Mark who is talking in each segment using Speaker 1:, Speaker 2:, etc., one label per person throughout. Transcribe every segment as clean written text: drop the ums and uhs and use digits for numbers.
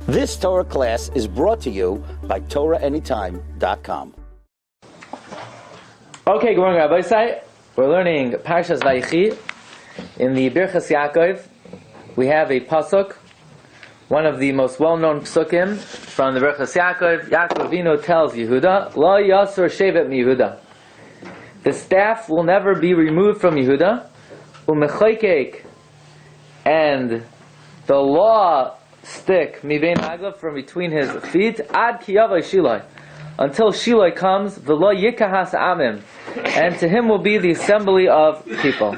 Speaker 1: This Torah class is brought to you by TorahAnytime.com.
Speaker 2: Okay, good morning, Rabbi. We're learning Parshas Vayechi. In the Birchas Yaakov, we have a pasuk, one of the most well-known psukim from the Birchas Yaakov. Yaakov Avinu tells Yehuda, "Lo yasur shevet mi Yehuda." The staff will never be removed from Yehuda, u'mechoykek, and the law stick mibein aglav, from between his feet, ad ki yavai Shiloi, until Shiloi comes, v'lo yikahas amim, and to him will be the assembly of people.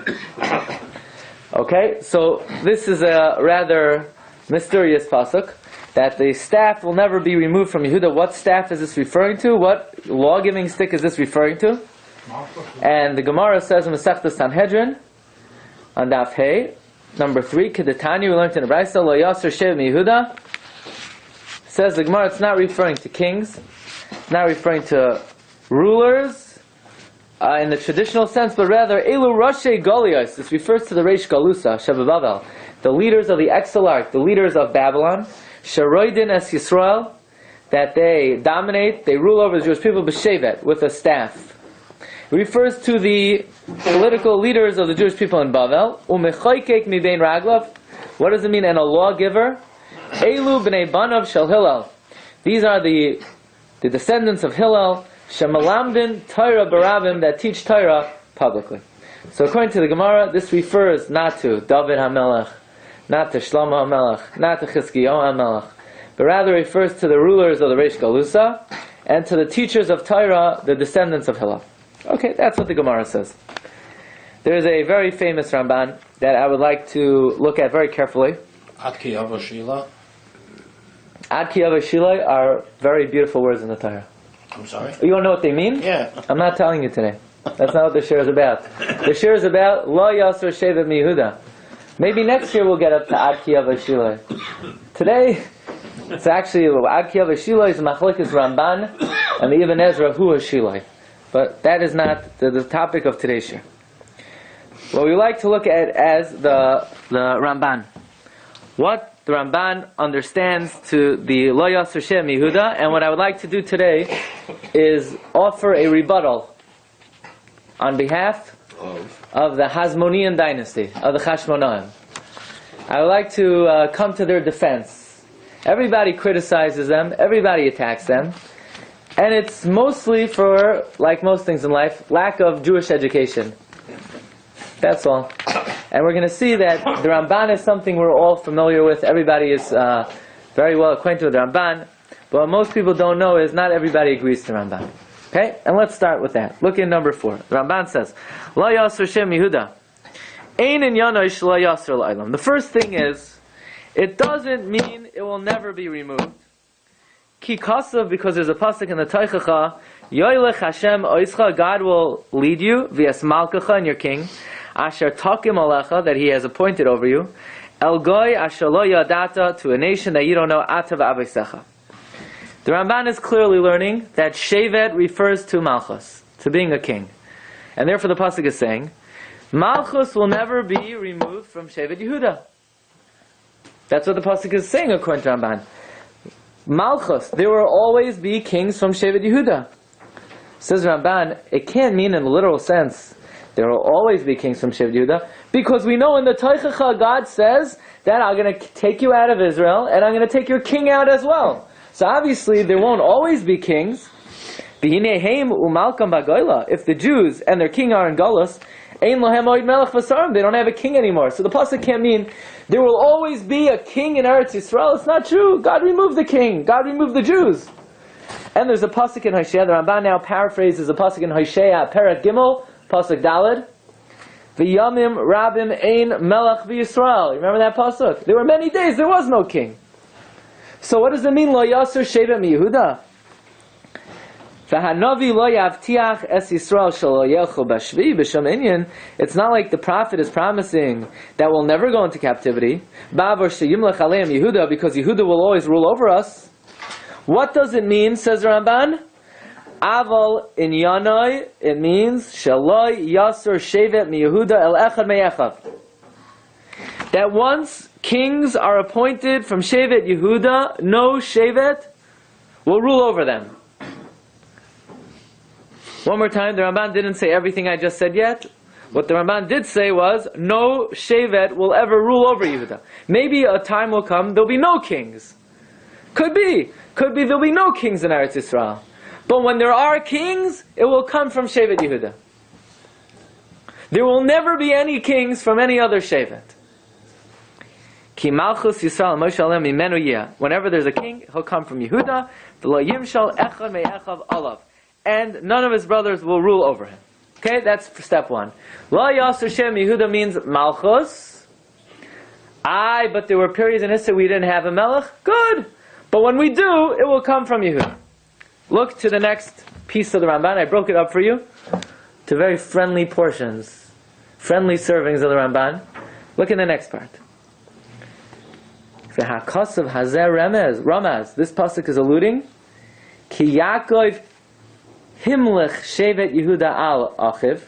Speaker 2: Okay, so this is a rather mysterious pasuk, that the staff will never be removed from Yehuda. What staff is this referring to? What law-giving stick is this referring to? And the Gemara says in Masechta Sanhedrin, on Daf Hey, number 3, Kedetanya, we learned in the Brayso, Lo Yasser Shev Yehuda. Says the Gemara, it's not referring to kings, it's not referring to rulers in the traditional sense, but rather Elu Roshei Golios. This refers to the Reish Galusa, Shevabavel, the leaders of the Exilarch, the leaders of Babylon, Sharoidin es Yisrael, that they dominate, they rule over the Jewish people, b'shevet, with a staff. It refers to the political leaders of the Jewish people in Bavel. Umechoykek mibein raglav. What does it mean? And a lawgiver. Elu b'nei banav shel Hillel. These are the descendants of Hillel. Shemalamdin Torah barabim, that teach Torah publicly. So according to the Gemara, this refers not to David HaMelech, not to Shlomo HaMelech, not to Chizkiyahu HaMelech, but rather refers to the rulers of the Reish Galusa and to the teachers of Torah, the descendants of Hillel. Okay, that's what the Gemara says. There is a very famous Ramban that I would like to look at very carefully.
Speaker 3: Ad ki yavo Shila.
Speaker 2: Ad ki yavo Shila are very beautiful words in the Torah.
Speaker 3: I'm sorry?
Speaker 2: You want to know what they mean?
Speaker 3: Yeah.
Speaker 2: I'm not telling you today. That's not what the shiur is about. The shiur is about Lo Yasur Shevet Mi Yehuda. Maybe next year we'll get up to Ad Ki Yavo Shiloi. Today, it's actually Ad Ki Yavo Shiloi is Machlokes Ramban and the Ibn Ezra Hu Shiloi. But that is not the topic of today's shiur. What we like to look at as the Ramban. What the Ramban understands to the Lo Yasur Shevet Mi Yehuda, and what I would like to do today is offer a rebuttal on behalf of the Hasmonean dynasty, of the Chashmonaim. I would like to come to their defense. Everybody criticizes them, everybody attacks them, and it's mostly for, like most things in life, lack of Jewish education. That's all. And we're going to see that the Ramban is something we're all familiar with. Everybody is very well acquainted with the Ramban. But what most people don't know is not everybody agrees to Ramban. Okay? And let's start with that. Look in number 4. The Ramban says, Lo Yasur Shem Yehuda. Ein in Yanosh Lo Yasur L'Olam. The first thing is, it doesn't mean it will never be removed. Ki kasav, because there's a pasuk in the Teichacha, Yoylech Hashem Oischa, God will lead you, v'yas Malkacha, and your king, Asher Takim Alecha, that He has appointed over you, El Goy Asher Lo Yadata, to a nation that you don't know, Ata v'Avisecha. The Ramban is clearly learning that Shevet refers to Malchus, to being a king. And therefore the pasuk is saying, Malchus will never be removed from Shevet Yehuda. That's what the pasuk is saying according to Ramban. Malchus, there will always be kings from Shevet Yehuda. Says Ramban, it can't mean in the literal sense there will always be kings from Shevet Yehuda, because we know in the Teichacha God says that I'm going to take you out of Israel and I'm going to take your king out as well. So obviously there won't always be kings. If the Jews and their king are in Galus, they don't have a king anymore. So the pasuk can't mean there will always be a king in Eretz Yisrael. It's not true. God removed the king. God removed the Jews. And there's a pasuk in Hosea. The Ramban now paraphrases a pasuk in Hosea, Perek Gimel, pasuk Daled. V'yamim rabim ein melech v'Yisrael. Remember that pasuk? There were many days there was no king. So what does it mean? Lo Yasur Shevet Mi Yehuda. V'hanavi lo yavtiach es Yisrael shelo yelchu b'shvi b'shem inyan. It's not like the prophet is promising that we'll never go into captivity. Ba'avor sheyimlech aleim Yehuda, because Yehuda will always rule over us. What does it mean, says Ramban? Aval in Yanoi, it means Shaloi Yasur Shevet Mi Yehuda El Echad Me'echav. That once kings are appointed from Shevet Yehuda, no Shevet will rule over them. One more time, the Ramban didn't say everything I just said yet. What the Ramban did say was, no Shevet will ever rule over Yehuda. Maybe a time will come, there'll be no kings. Could be there'll be no kings in Eretz Yisrael. But when there are kings, it will come from Shevet Yehuda. There will never be any kings from any other Shevet. Ki Malchus Yisrael Moshe Alem Mimenu Yeh. Whenever there's a king, he'll come from Yehuda. V'lo Yimshal Echad Me'echav Alav. And none of his brothers will rule over him. Okay, that's step one. La Yasser Shem Yehuda means Malchus. But there were periods in history we didn't have a Melech. Good. But when we do, it will come from Yehuda. Look to the next piece of the Ramban. I broke it up for you to very friendly portions. Friendly servings of the Ramban. Look in the next part. V'hakasav Hazer Ramaz. This pasuk is alluding. Ki Yaakov Himlech Shevet Yehuda al Achiv.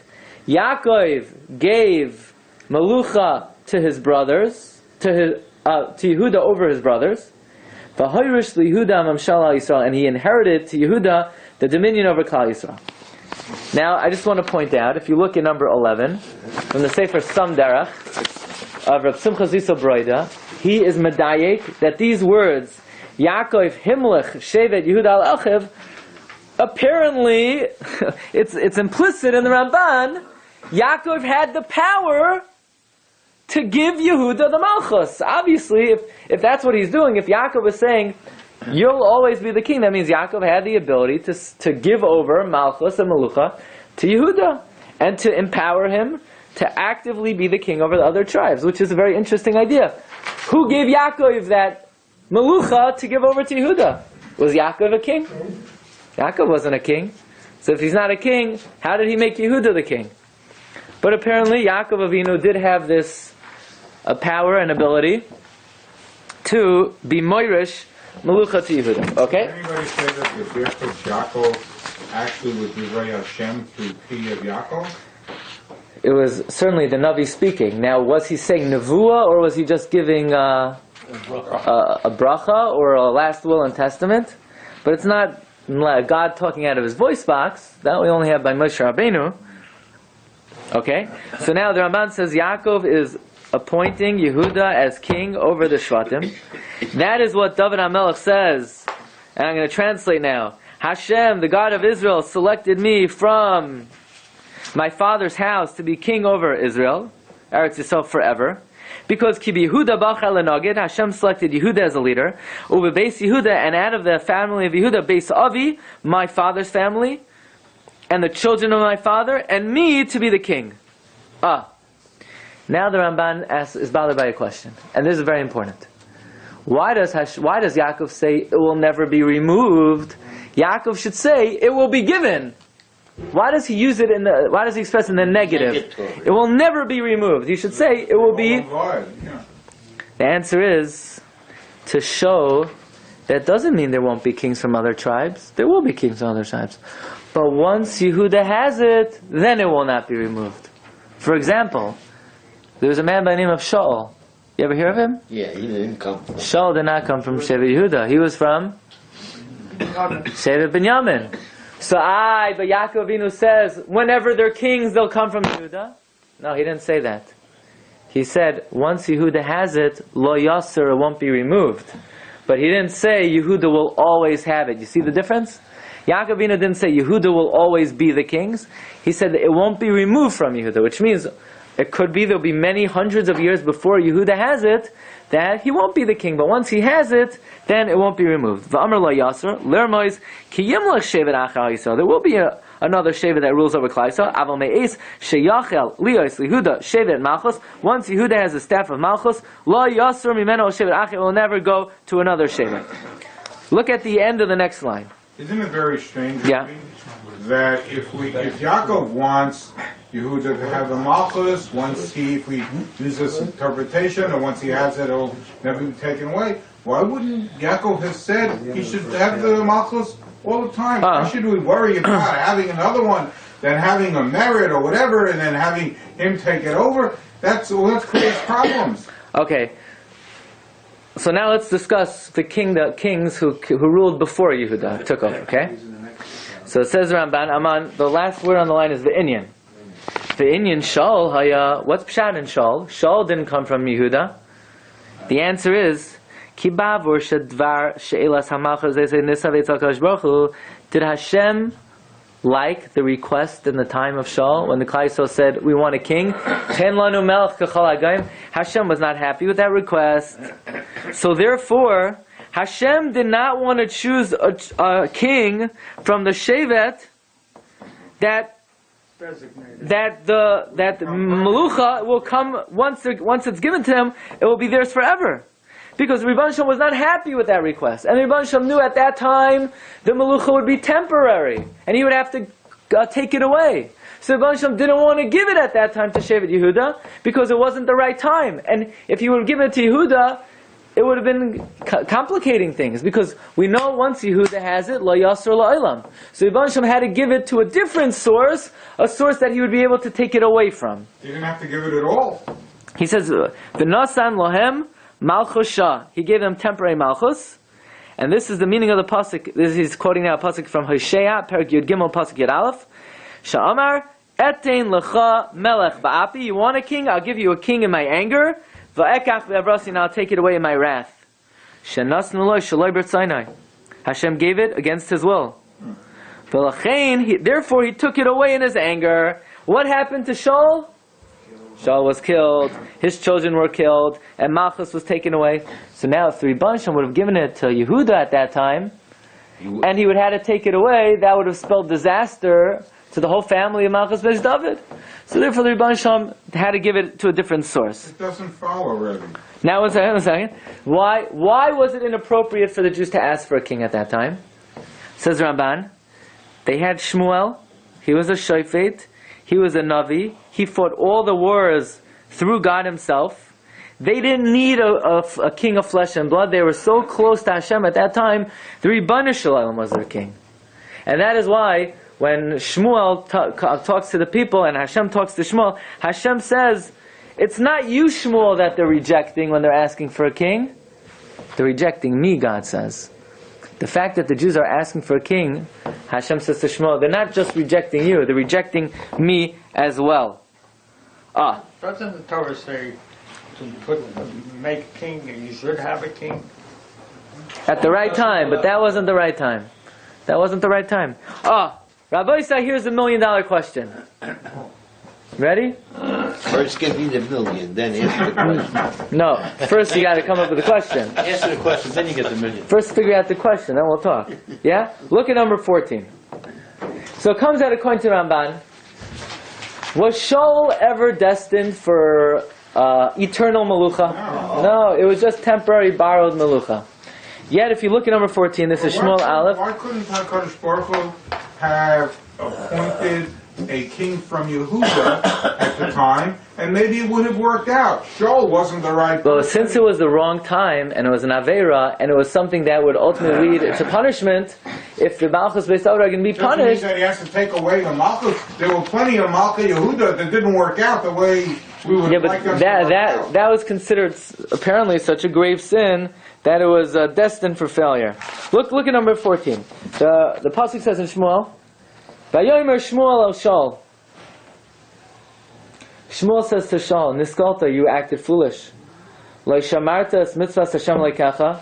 Speaker 2: Yaakov gave Melucha to his brothers, to Yehuda over his brothers. V'hoirish liYehuda Mamshal al Yisrael, and he inherited to Yehuda the dominion over Klal Yisrael. Now, I just want to point out, if you look at number 11, from the Sefer Sam Derech of Rav Simcha Zisel Broida, he is medayek that these words, Yaakov Himlech Shevet Yehuda al Achiv, apparently, it's implicit in the Ramban, Yaakov had the power to give Yehuda the Malchus. Obviously, if that's what he's doing, if Yaakov was saying, you'll always be the king, that means Yaakov had the ability to give over Malchus and Melucha to Yehuda, and to empower him to actively be the king over the other tribes, which is a very interesting idea. Who gave Yaakov that Melucha to give over to Yehuda? Was Yaakov a king? Yaakov wasn't a king. So if he's not a king, how did he make Yehuda the king? But apparently Yaakov Avinu did have this power and ability to be Moirish Melucha to Yehuda. Okay?
Speaker 4: Did anybody say that the gift of Yaakov actually was Divrei Hashem through P of Yaakov?
Speaker 2: It was certainly the Navi speaking. Now, was he saying Nevuah, or was he just giving a bracha or a last will and testament? But it's not God talking out of his voice box. That we only have by Moshe Rabbeinu. Okay? So now the Ramban says Yaakov is appointing Yehuda as king over the Shvatim. That is what David HaMelech says. And I'm going to translate now. Hashem, the God of Israel, selected me from my father's house to be king over Israel, Eretz Yisrael forever. Because Ki Yehuda Bachar Lenagid, Hashem selected Yehuda as a leader. Uve Beis Yehuda, and out of the family of Yehuda, Beis Avi, my father's family, and the children of my father, and me to be the king. Now the Ramban is bothered by a question, and this is very important. Why does Yaakov say it will never be removed? Yaakov should say it will be given. Why does he use it why does he express in the negative? It will never be removed. He should say it will be. The answer is to show that doesn't mean there won't be kings from other tribes. There will be kings from other tribes. But once Yehuda has it, then it will not be removed. For example, there was a man by the name of Shaul. You ever hear of him?
Speaker 5: Yeah, he didn't come from.
Speaker 2: Shaul did not come from Shevet Yehuda. He was from Shevet Binyamin. So but Yaakov Avinu says, whenever they're kings, they'll come from Yehuda. No, he didn't say that. He said, once Yehuda has it, lo yasser, it won't be removed. But he didn't say Yehuda will always have it. You see the difference? Yaakov Avinu didn't say Yehuda will always be the kings. He said that it won't be removed from Yehuda, which means it could be there'll be many hundreds of years before Yehuda has it that he won't be the king. But once he has it, then it won't be removed. V'amar lo yasser, lermois, ki yimlech shevet achar Yisrael. There will be another shevet that rules over Klal Yisrael. Aval me'es sheyachel lios Yehuda shevet Malchus. Once Yehuda has the staff of Malchus, lo yasser mimeno shevet achar, will never go to another shevet. Look at the end of the next line.
Speaker 4: Isn't it very strange
Speaker 2: Yeah.
Speaker 4: that if Yaakov wants Yehuda to have the Malchus, if we use this interpretation, or once he has it, it'll never be taken away, why wouldn't Yaakov have said he should have the Malchus all the time? Why should we worry about having another one than having a merit or whatever, and then having him take it over? That creates problems.
Speaker 2: Okay. So now let's discuss the kings who ruled before Yehuda took over. Okay. So it says Ramban Aman. The last word on the line is the Inyan. The Inyan Shaul Haya. What's Pshat in Shaul? Shaul didn't come from Yehuda. The answer is Kibavur Shadvar She'elas Hamalchus Zeh Nisavet Zakash Baruch Hu. Did Hashem like the request in the time of Shaul when the Klal Yisrael said, "We want a king"? Ten lanu melech kachal hagayim. Hashem was not happy with that request. So therefore, Hashem did not want to choose a king from the shevet that the melucha will come once it's given to him. It will be theirs forever. Because the Rebuttal was not happy with that request. And the Rebuttal knew at that time the Melucha would be temporary. And he would have to take it away. So the Rebuttal didn't want to give it at that time to Shevet Yehuda because it wasn't the right time. And if he would have given it to Yehuda, it would have been complicating things. Because we know once Yehuda has it, Lo Yasser La'olam. So the Rebuttal had to give it to a different source, a source that he would be able to take it away from.
Speaker 4: He didn't have to give it at all.
Speaker 2: He says, V'nasan lohem Malchus Shah. He gave them temporary Malchus. And this is the meaning of the pasuk. He's quoting now a pasuk from Hosea, Perek Yud Gimel, pasuk Yud Aleph. Sha'amar etein lecha melech ba'api. You want a king? I'll give you a king in my anger. Va'ekach ve'avrasi, and I'll take it away in my wrath. Shenas nuloi shaloi b'rtzainai. Hashem gave it against His will. Therefore He took it away in His anger. What happened to Shaul? Shaul was killed, his children were killed, and Malchus was taken away. So now if the Rebuttal would have given it to Yehuda at that time, and he would have had to take it away, that would have spelled disaster to the whole family of Malchus Beis David. So therefore the Rebuttal had to give it to a different source.
Speaker 4: It doesn't follow, Rabbi.
Speaker 2: Now one second. Why was it inappropriate for the Jews to ask for a king at that time? Says Ramban, they had Shmuel, he was a shofet, he was a Navi. He fought all the wars through God Himself. They didn't need a king of flesh and blood. They were so close to Hashem at that time. The Ribono Shel Olam was their king. And that is why when Shmuel talks to the people and Hashem talks to Shmuel, Hashem says, it's not you, Shmuel, that they're rejecting when they're asking for a king. They're rejecting me, God says. The fact that the Jews are asking for a king, Hashem says to Shmuel, they're not just rejecting you, they're rejecting me as well.
Speaker 5: Doesn't the Torah say to make a king and you should have a king?
Speaker 2: At the right time, but that wasn't the right time. That wasn't the right time. Rabbi said, here's $1 million question. Ready?
Speaker 6: First give me the million, then answer the question.
Speaker 2: No, first you got to come up with a question.
Speaker 6: Answer the question, then you get the million.
Speaker 2: First figure out the question, then we'll talk. Yeah? Look at number 14. So it comes out according to Ramban. Was Shaul ever destined for eternal Melucha? No, it was just temporary borrowed Melucha. Yet if you look at number 14, this is Shmuel Aleph.
Speaker 4: Why couldn't HaKadosh Baruch Hu have appointed a king from Yehuda at the time, and maybe it would have worked out? Shaul wasn't the right person.
Speaker 2: Well, since it was the wrong time, and it was an Aveira, and it was something that would ultimately lead to punishment, if the Malchus Beis David are going to be punished...
Speaker 4: That he has to take away the Malchus. There were plenty of Malchus Yehuda that didn't work out the way we would like them to work out. That was considered apparently such a grave sin that it was destined for failure. Look at number 14. The pasuk says in Shmuel, Vayomer Shmuel el Shaul. Shmuel says to Shaul, Niskalta, you acted foolish. Lo shamarta es mitzvahs Hashem leikacha.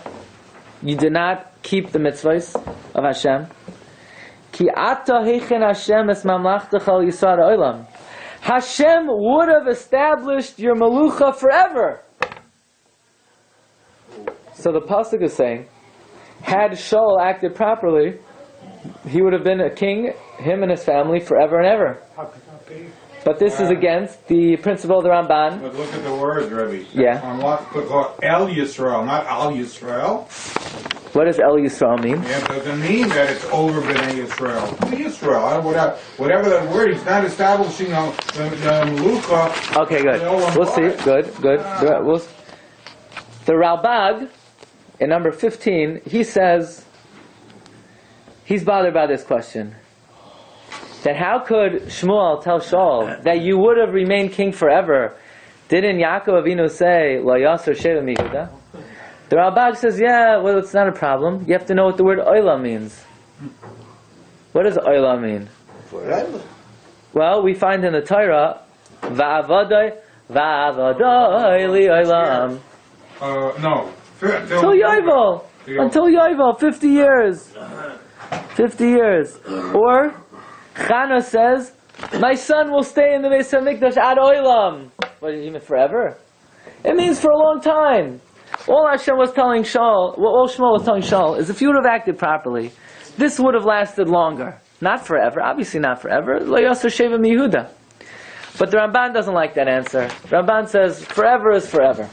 Speaker 4: You did not keep the mitzvahs of Hashem. Ki ata heichen Hashem es mamlachtecha al yisar ha'olam. Hashem would have established your malucha forever. So the pasuk is saying, had Shaul acted properly, he would have been a king, him and his family, forever and ever.
Speaker 5: How could that be?
Speaker 2: But this is against the principle of the Ramban.
Speaker 4: But look at the words, Rabbi.
Speaker 2: Yeah.
Speaker 4: El Yisrael, not Al Yisrael.
Speaker 2: What does El Yisrael mean?
Speaker 4: Yeah, it doesn't mean that it's over B'nai Yisrael. Yisrael, whatever that word, he's not establishing the Melucha.
Speaker 2: Okay, good. We'll see. Good. The Ralbag, in number 15, he says, he's bothered by this question. That how could Shmuel tell Shaul that you would have remained king forever? Didn't Yaakov Avinu say, Lo Yasser Sheva Mihuda? The Rambam says, yeah, well, it's not a problem. You have to know what the word oila means. What does oila mean?
Speaker 6: Forever.
Speaker 2: Well, we find in the Torah, va'avadai li oilam.
Speaker 4: No.
Speaker 2: Until Yovel. Until Yovel, 50 years. 50 years. Or, Chana says, my son will stay in the Beis HaMikdash ad oilam. What does it mean, forever? It means for a long time. All Hashem was telling Shaul, all Shmuel was telling Shaul, is if you would have acted properly, this would have lasted longer. Not forever, obviously not forever. Lo yasser sheva miYehuda. But the Ramban doesn't like that answer. The Ramban says, forever is forever.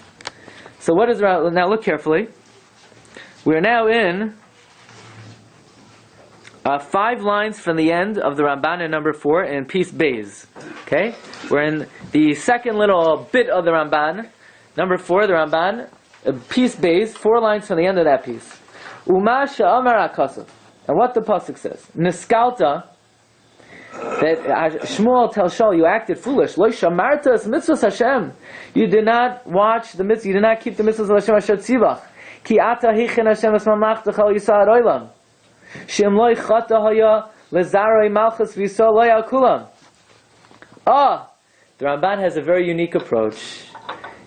Speaker 2: So what is the Ramban? Now look carefully. We're now in 5 lines from the end of the Ramban in number 4 in piece Beis. Okay? We're in the second little bit of the Ramban. Number 4, the Ramban, piece Beis, 4 lines from the end of that piece. Uma she'amar HaKasav. And what the pasuk says, Niskalta, that Shmuel tells Shaul, you acted foolish. Lo shamarta es mitzvos Hashem. You did not watch the mitzvah. You did not keep the mitzvahs of Hashem asher tzivach. Ki ata hichin Hashem es mamachta chal yisad oilam. Shem lo chata haya lezaroi malchus v'yisol lo yal kulam. The Ramban has a very unique approach.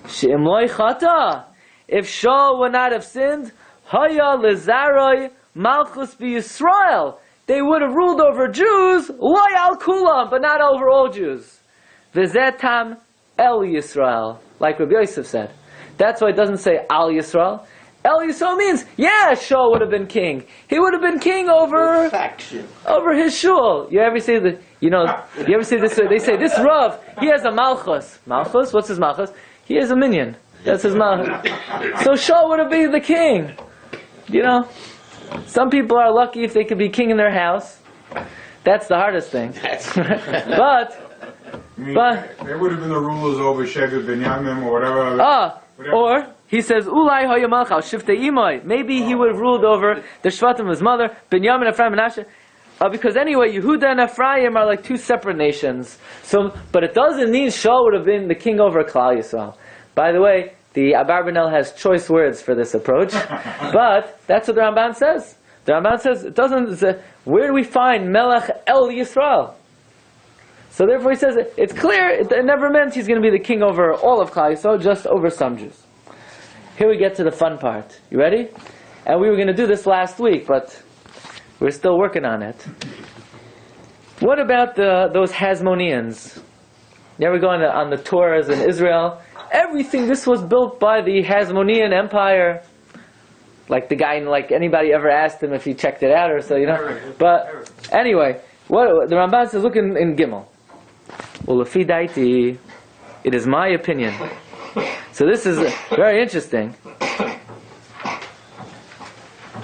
Speaker 2: Shem lo chata. If Shaul would not have sinned, haya lezaroi Malchus Yisrael, they would have ruled over Jews, loy al kulam, but not over all Jews. V'zetam el Yisrael, like Rabbi Yosef said. That's why it doesn't say al Yisrael. El Yisrael means, yeah, Shaul would have been king. He would have been king over his shul. You ever see you ever see this? They say this Rav, he has a Malchus. Malchus? What's his Malchus? He has a minion. That's his Malchus. So Shaul would have been the king. Some people are lucky if they could be king in their house. That's the hardest thing. but
Speaker 4: they would have been the rulers over Shevet Binyamin or whatever.
Speaker 2: Or he says, Ulai hoya malchal shiftei imoi. Maybe he would have ruled over the Shvatim of his mother, Binyamin, Ephraim, and Asher. Because anyway, Yehuda and Ephraim are like 2 separate nations. But it doesn't mean Shaul would have been the king over Klal Yisrael. By the way, the Abarbanel has choice words for this approach, but that's what the Ramban says. The Ramban says, it doesn't, where do we find Melech El Yisrael? So therefore he says, it's clear, it never meant he's going to be the king over all of Klal Yisrael, just over some Jews. Here we get to the fun part. You ready? And we were going to do this last week, but we're still working on it. What about those Hasmoneans? You ever go on the tours in Israel? Everything, this was built by the Hasmonean Empire. Like the guy, like anybody ever asked him if he checked it out or so, But anyway, what the Ramban says, look in Gimel. Ulefi daiti, it is my opinion. So this is very interesting.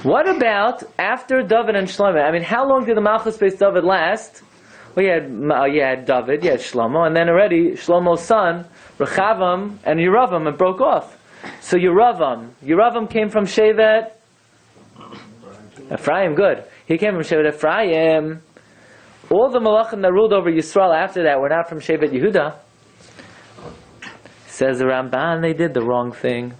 Speaker 2: What about after David and Shlomo? I mean, how long did the Malchus Beis David last? Well, you had David, you had Shlomo, and then already Shlomo's son, Rechavam and Yeravam, it broke off. So Yeravam came from Shevet Ephraim, good. He came from Shevet Ephraim. All the Malachim that ruled over Yisrael after that were not from Shevet Yehuda. Says the Ramban, they did the wrong thing.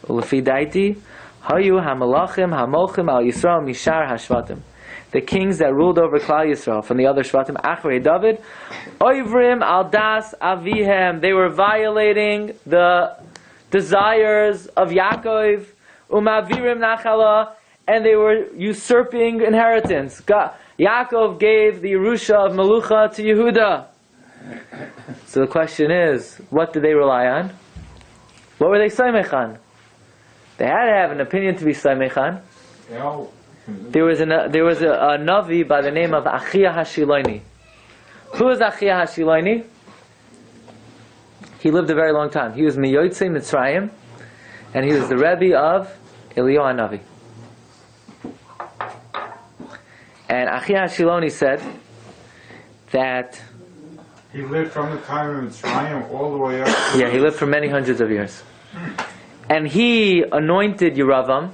Speaker 2: Ulefi daiti, hayu hamalachim hamolchim al Yisrael mishar hashvatim. The kings that ruled over Klal Yisrael from the other Shvatim, Achrei David, Oivrim al das avihem. They were violating the desires of Yaakov, umavirim nachala, and they were usurping inheritance. Yaakov gave the Yerusha of Melucha to Yehuda. So the question is, what did they rely on? What were they saimechan? They had to have an opinion to be saimechan. There was a Navi by the name of Achia Hashiloni. Who is Achia Hashiloni? He lived a very long time. He was Miyotzei Mitzrayim, and he was the Rebbe of Eliyahu Hanavi. And Achia Hashiloni said that
Speaker 4: he lived from the time of Mitzrayim all the way up.
Speaker 2: Yeah, he lived for many hundreds of years. And he anointed Yeravam.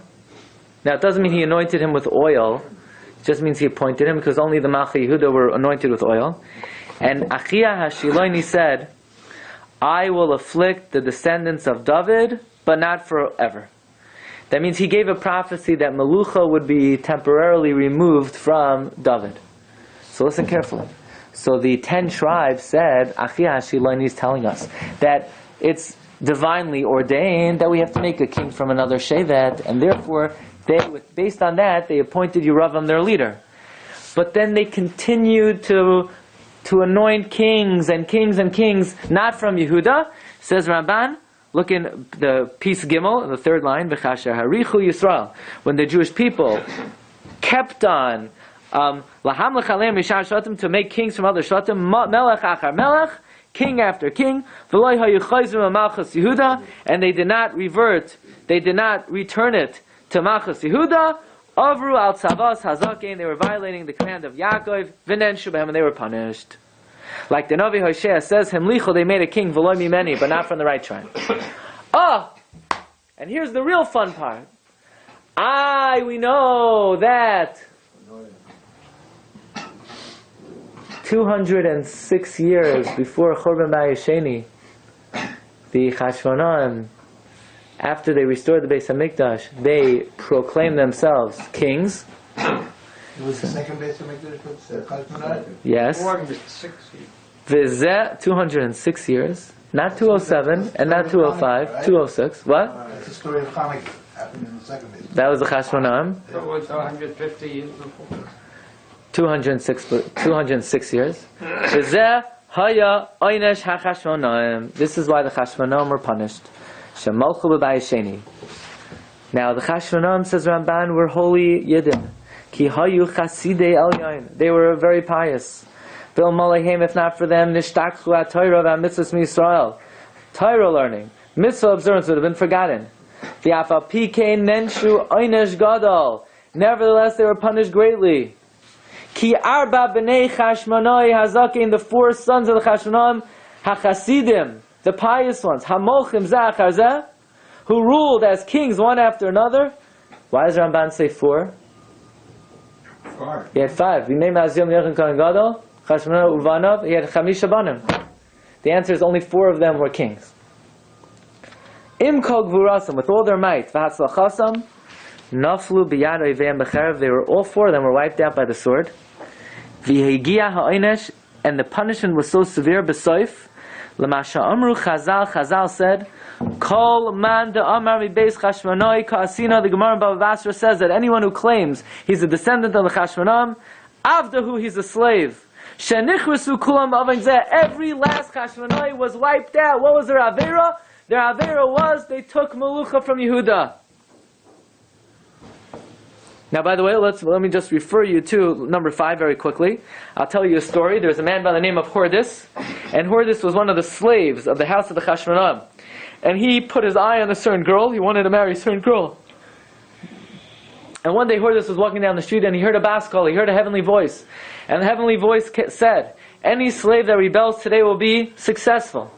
Speaker 2: Now, it doesn't mean he anointed him with oil. It just means he appointed him, because only the Malchei Yehuda were anointed with oil. And Achia Hashiloni said, I will afflict the descendants of David, but not forever. That means he gave a prophecy that Melucha would be temporarily removed from David. So listen carefully. So the 10 tribes said, Achi Hashilani is telling us that it's divinely ordained that we have to make a king from another Shevet, and therefore, based on that, they appointed Yeravam their leader. But then they continued to anoint kings and kings and kings, not from Yehuda. Says Ramban, look in the piece Gimel, the third line, V'chasher harichu Yisrael. When the Jewish people kept on laham lechalem mishar shatim, to make kings from other shatim, melech achar melech, king after king, v'loy hayu chayzim malchus Yehuda, and they did not revert, they did not return it to Malchus Yehuda. Avru al tzavas hazakin, they were violating the command of Yaakov, v'nen shubehem, and they were punished. Like the Navi Hosea says, Himlicho, they made a king, v'loy mimeni, but not from the right tribe. And here's the real fun part. We know that 206 years before Churban Bayesheni, the Chashmonaim, after they restored the Beis HaMikdash, they proclaimed themselves kings.
Speaker 6: It was the second Beis HaMikdash with Chashmonaim?
Speaker 2: Yes. 206 years. Not 207 and not 205. 206. What?
Speaker 6: It's the story of Hanukkah. Happened in the second Beis.
Speaker 2: That was the Chashmonaim.
Speaker 5: That was 150 years before.
Speaker 2: 206 years. V'zeh haya oynesh hachashmonaim. This is why the Chashmonaim were punished. Shemalchu b'bayesheni. Now the Chashmonaim, says Ramban, were holy Yidden. Ki hayu chasidei elyon. They were very pious. Bil malahim, if not for them, nishtakchu at Torah v'amitzvos miYisrael. Torah learning, mitzvah observance would have been forgotten. V'afal pikein nenshu oynesh gadol. Nevertheless, they were punished greatly. Ki arba b'nei Chashmonai hazakin, the 4 sons of the Chashmonaim, hachasidim, the pious ones, hamolchim zeh achar zeh, who ruled as kings one after another. Why does Ramban say 4?
Speaker 4: 5.
Speaker 2: He had 5. V'nei ma'aziyom yechin kohen gadol, Chashmonai uvanav, he had chamisha banim. The answer is only 4 of them were kings. Im kol gvurasam, with all their might, v'hatzlachasam, naflu biyad oiveim b'cherev, they were, all 4 of them were wiped out by the sword. V'hegia ha'onesh, and the punishment was so severe, b'soif, l'masha amru Chazal said, kol man de'amar mibeis Chashmonai ka'asina, the Gemara in Bava Basra says that anyone who claims he's a descendant of the Chashmonaim, avdahu, he's a slave. Shenichrisu kulam avin zeh, every last Chashmonai was wiped out. What was their avera? Their avera was they took Melucha from Yehuda. Now, by the way, let me just refer you to number 5 very quickly. I'll tell you a story. There's a man by the name of Hordis, and Hordis was one of the slaves of the house of the Chashmonaim. And he put his eye on a certain girl. He wanted to marry a certain girl. And one day Hordis was walking down the street and he heard a bas call. He heard a heavenly voice. And the heavenly voice said, any slave that rebels today will be successful.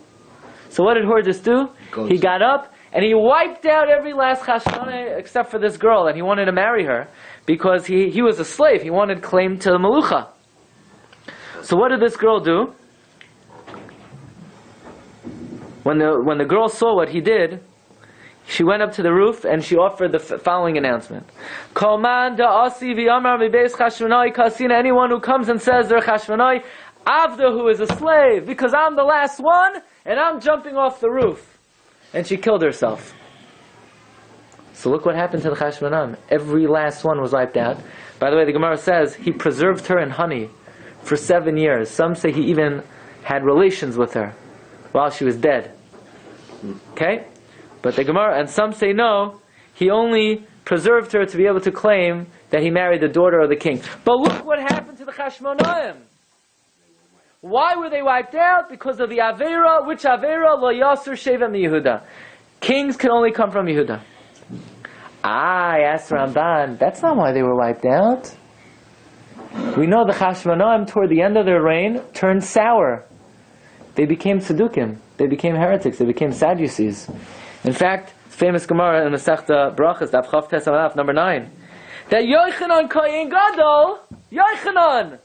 Speaker 2: So what did Hordis do? He got up and he wiped out every last Chashmonai except for this girl. And he wanted to marry her because he was a slave. He wanted claim to the Melucha. So what did this girl do? When the girl saw what he did, she went up to the roof and she offered the following announcement. Anyone who comes and says they're Chashmonai, Avda, who is a slave, because I'm the last one and I'm jumping off the roof. And she killed herself. So look what happened to the Chashmonaim. Every last one was wiped out. By the way, the Gemara says he preserved her in honey for 7 years. Some say he even had relations with her while she was dead. Okay? But the Gemara, and some say no, he only preserved her to be able to claim that he married the daughter of the king. But look what happened to the Chashmonaim. Why were they wiped out? Because of the Avera. Which Avera? Lo Yasser Sheva MiYehuda. Kings can only come from Yehuda. I asked Ramban, that's not why they were wiped out. We know the Chashmonaim, toward the end of their reign, turned sour. They became Tzedukim. They became heretics. They became Sadducees. In fact, famous Gemara in the Masechta Brachas, Daf Chav Tes Amalav, number 9, that Yochanan Kohen Gadol, Yochanan,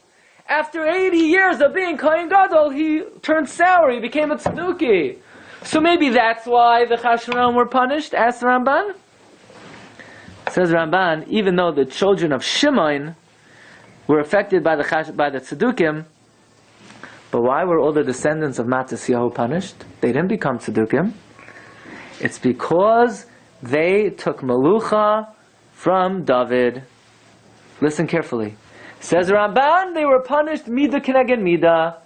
Speaker 2: after 80 years of being Kohen Gadol, he turned sour. He became a Tzeduki. So maybe that's why the Chashmonaim were punished, asked Ramban. Says Ramban, even though the children of Shimon were affected by the Tzedukim, but why were all the descendants of Matisyahu punished? They didn't become Tzedukim. It's because they took Melucha from David. Listen carefully. Says Ramban, they were punished Mida Keneged Mida.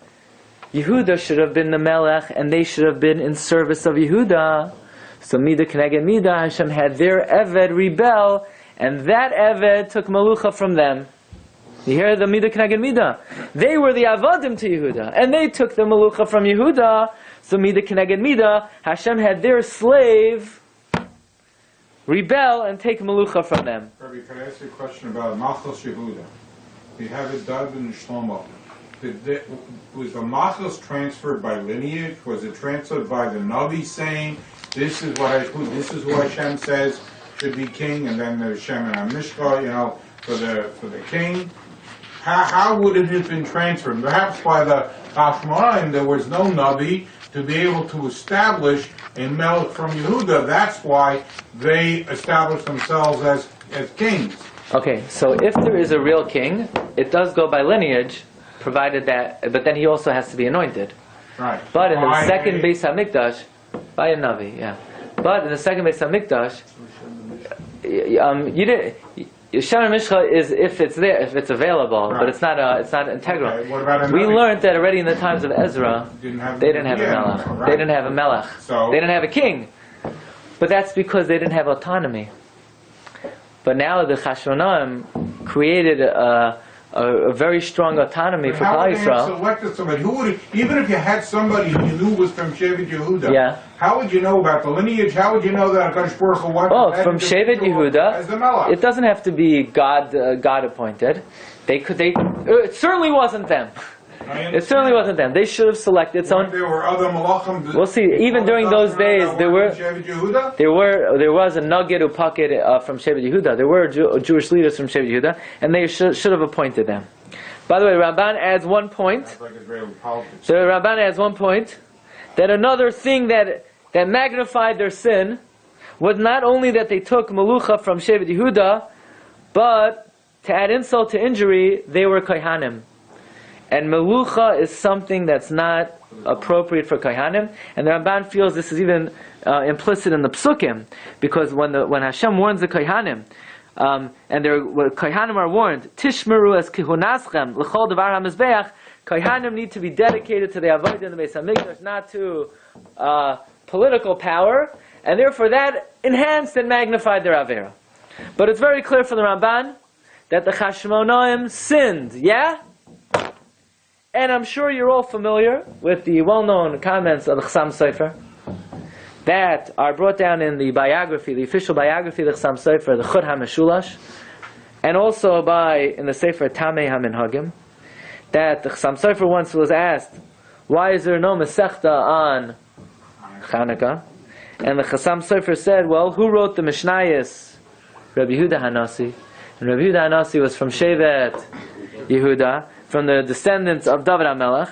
Speaker 2: Yehuda should have been the Melech, and they should have been in service of Yehuda. So Mida Keneged Mida, Hashem had their Eved rebel, and that Eved took Melucha from them. You hear the Mida Keneged Mida? They were the Avadim to Yehuda, and they took the Melucha from Yehuda. So Mida Keneged Mida, Hashem had their slave rebel and take Melucha from them.
Speaker 4: Rabbi, can I ask you a question about Machos Yehuda? We have it David and Shlomo. Was the Machos transferred by lineage? Was it transferred by the Navi saying, this is who Hashem says should be king, and then there's Shem and Amishka, for the king? How would it have been transferred? Perhaps by the Chashmonaim there was no Navi to be able to establish a Melech from Yehuda. That's why they established themselves as kings.
Speaker 2: Okay, so if there is a real king, it does go by lineage, provided that, but then he also has to be anointed.
Speaker 4: Right.
Speaker 2: But in the second Beis HaMikdash, by a Navi, yeah. But in the second Beis HaMikdash, you didn't. Yeshana Mishcha is if it's there, if it's available, right. But it's not integral. Okay.
Speaker 4: What about
Speaker 2: we learned that already in the times of Ezra, they didn't have a melech. Right. They didn't have a melech.
Speaker 4: So?
Speaker 2: They didn't have a king. But that's because they didn't have autonomy. But now the Chashmonaim created a very strong autonomy for Klal Yisrael.
Speaker 4: How would they have selected somebody? Even if you had somebody who you knew was from Shevet Yehuda,
Speaker 2: yeah.
Speaker 4: How would you know about the lineage? How would you know that HaKadosh Baruch Hu wanted
Speaker 2: from Shevet Yehuda? It doesn't have to be God appointed. It certainly wasn't them. It certainly wasn't them. They should have selected its own.
Speaker 4: There were other malachim.
Speaker 2: We'll see. Even during those days, there was a nugget upakid from Shevet Yehuda. There were Jewish leaders from Shevet Yehuda, and they should have appointed them. By the way, Ramban adds one point.
Speaker 4: Like Israeli politics.
Speaker 2: So Ramban adds one point that another thing that magnified their sin was not only that they took Melucha from Shevet Yehuda, but to add insult to injury, they were Kohanim. And Melucha is something that's not appropriate for Kohanim. And the Ramban feels this is even implicit in the Psukim. Because when Hashem warns the Kohanim, when Kohanim are warned, Tishmeru es kihunaschem, l'chol devar ha-mizbeach, Kohanim need to be dedicated to the Avodah in the Beis HaMikdash, not to political power. And therefore that enhanced and magnified their Avera. But it's very clear from the Ramban that the Chashmonaim sinned. Yeah? And I'm sure you're all familiar with the well-known comments of the Chassam Sofer that are brought down in the biography, the official biography of the Chassam Sofer, the Chud HaMeshulash, and also in the Sefer Tamei HaMinhagim, that the Chassam Sofer once was asked, why is there no Masechta on Chanukah? And the Chassam Sofer said, well, who wrote the Mishnayos? Rabbi Yehuda Hanasi. And Rabbi Yehuda Hanasi was from Shevet Yehuda, from the descendants of David HaMelech,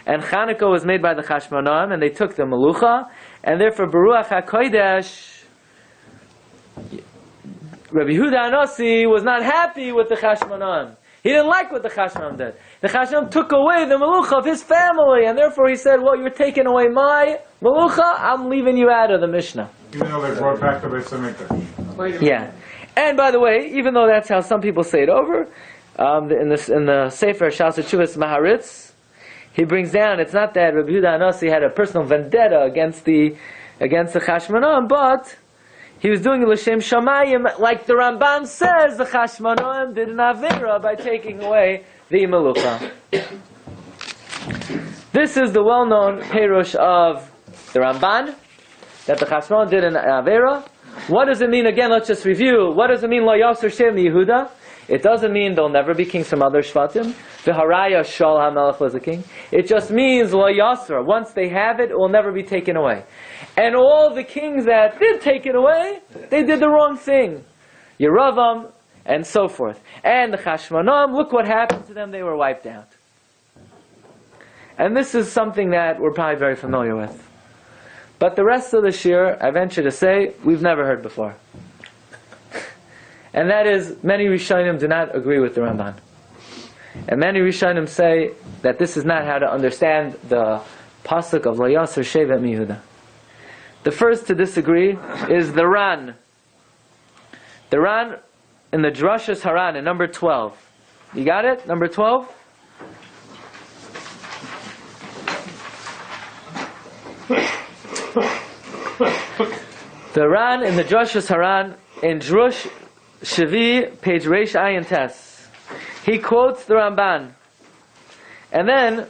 Speaker 2: and Chanukah was made by the Chashmonaim, and they took the Melucha, and therefore Baruch HaKodesh, Rabbi Yehuda Hanasi was not happy with the Chashmonaim. He didn't like what the Chashmonaim did. The Chashmonaim took away the Melucha of his family, and therefore he said, well, you're taking away my Melucha, I'm leaving you out of the Mishnah.
Speaker 4: Even though they brought back the Beis HaMikdash.
Speaker 2: Yeah. And by the way, even though that's how some people say it over, in the Sefer Shas Tshuvas Maharitz, he brings down, it's not that Rabbi Yehuda Hanasi had a personal vendetta against the Chashmonaim, but he was doing it l'shem shamayim, like the Ramban says, the Chashmonaim did an avera by taking away the Melucha. This is the well-known perush of the Ramban, that the Chashmonaim did an avera. What does it mean? Again, let's just review. What does it mean, Lo Yasser Shem Yehuda? It doesn't mean there'll never be kings from other Shvatim. V'haraya Shal HaMelech was a king. It just means Lo Yasser. Once they have it, it will never be taken away. And all the kings that did take it away, they did the wrong thing. Yeravam, and so forth. And the Chashmonaim, look what happened to them, they were wiped out. And this is something that we're probably very familiar with. But the rest of the Shiur, I venture to say, we've never heard before. And that is, many Rishonim do not agree with the Ramban. And many Rishonim say that this is not how to understand the pasuk of Lo Yasser Shevet Miyehuda. The first to disagree is the Ran. The Ran in the Drashas Haran in number 12. You got it? Number 12? The Ran in the Drashas Haran in Drush Shavi, page Reish Ayin Tes. He quotes the Ramban. And then,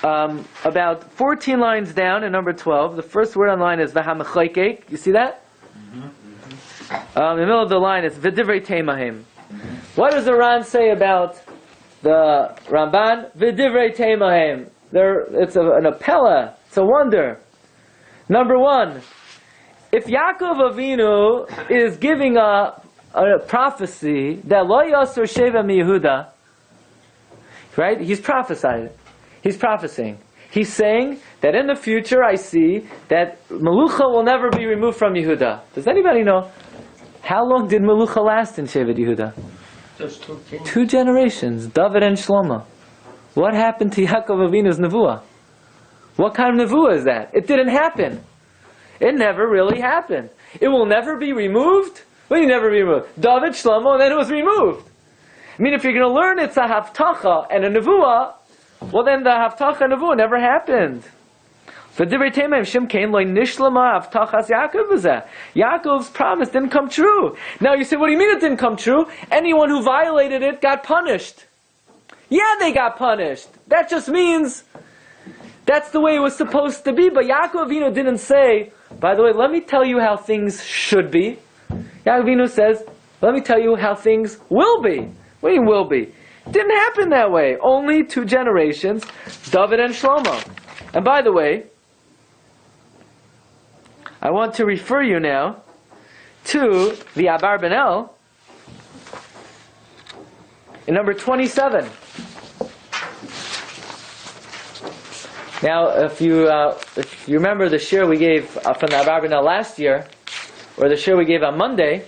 Speaker 2: about 14 lines down in number 12, the first word on the line is V'hamechaykeik. You see that? In the middle of the line it's V'divrei Teimahim. What does the Ran say about the Ramban? V'divrei Teimahim. It's an appella. It's a wonder. Number one, if Yaakov Avinu is giving a prophecy that Lo Yasser Sheva Miyehuda, right? He's prophesying. He's prophesying. He's saying that in the future I see that Melucha will never be removed from Yehuda. Does anybody know how long did Melucha last in Shevet Yehuda?
Speaker 5: Just 2 kings.
Speaker 2: 2 generations, David and Shlomo. What happened to Yaakov Avinu's nevuah? What kind of nevuah is that? It didn't happen. It never really happened. It will never be removed? What do you never be removed? David, Shlomo, and then it was removed. I mean, if you're going to learn it's a haftacha and a nevuah, well then the haftacha and nevuah never happened. Yaakov's promise didn't come true. Now you say, what do you mean it didn't come true? Anyone who violated it got punished. Yeah, they got punished. That just means that's the way it was supposed to be. But Yaakov Avinu didn't say, by the way, let me tell you how things should be. Yaakov Avinu says, let me tell you how things will be. What do you mean will be? Didn't happen that way. Only 2 generations, David and Shlomo. And by the way, I want to refer you now to the Abarbanel in number 27. Now, if you remember the shiur we gave from the Abarbanel last year, or the shiur we gave on Monday,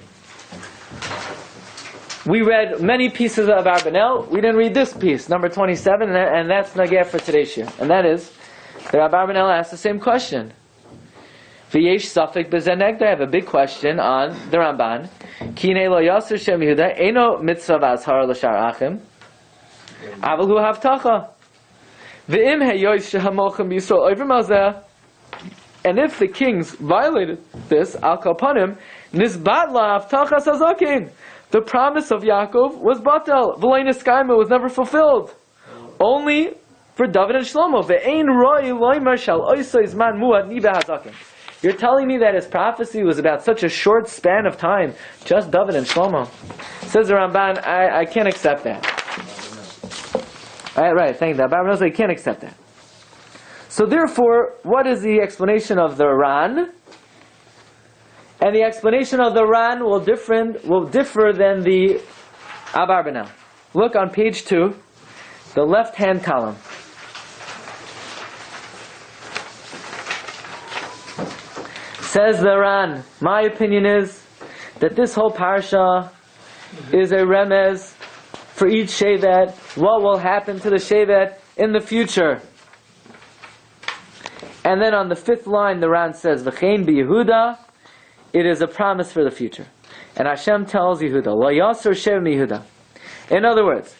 Speaker 2: we read many pieces of Abarbanel. We didn't read this piece, number 27, and that's nageh for today's shiur. And that is, the Abarbanel asked the same question. Vayechi safek b'zenegda. I have a big question on the Ramban. Kinei lo yasser shem Yehuda eno mitzvah v'azhara l'shar achim. Aval hu havtacha. V'im heyoyz shehamolchem b'Yisrael over mazeh. And if the kings violated this, al kapanim nisbat la havtacha sazakin. The promise of Yaakov was batel. V'lei niskayma was never fulfilled. Only for David and Shlomo. Ve'ein roi loimer shal oisay zman muad nibe hazakin. You're telling me that his prophecy was about such a short span of time, just David and Shlomo? Says the Ramban, I can't accept that. Right, thank you. The Abarbanel says I can't accept that. So therefore, what is the explanation of the Ran? And the explanation of the Ran will differ than the Abarbanel. Look on page 2, the left-hand column. Says the Ran, my opinion is that this whole Parsha is a remez for each Shevet, what will happen to the Shevet in the future. And then on the 5th line, the Ran says, V'chein b'Yehuda, it is a promise for the future. And Hashem tells Yehuda, Lo Yasser Shev Yehuda. In other words,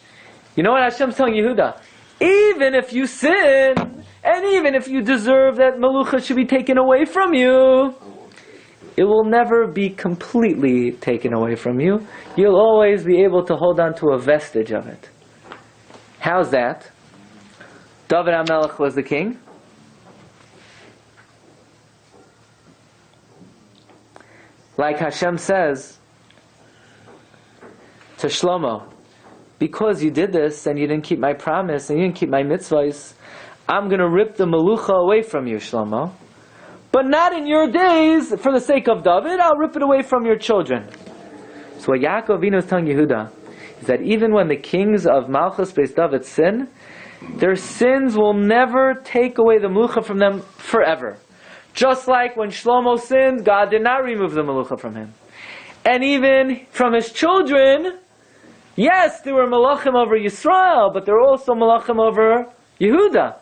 Speaker 2: you know what Hashem's telling Yehuda? Even if you sin, and even if you deserve that Melucha should be taken away from you, it will never be completely taken away from you. You'll always be able to hold on to a vestige of it. How's that? David HaMelech was the king. Like Hashem says to Shlomo, because you did this and you didn't keep my promise and you didn't keep my mitzvahs, I'm going to rip the Melucha away from you, Shlomo. But not in your days, for the sake of David, I'll rip it away from your children. So what Yaakov Avinu is telling Yehuda is that even when the kings of Malchus Beis David sin, their sins will never take away the Melucha from them forever. Just like when Shlomo sinned, God did not remove the Melucha from him. And even from his children, yes, there were malachim over Yisrael, but there were also malachim over Yehuda.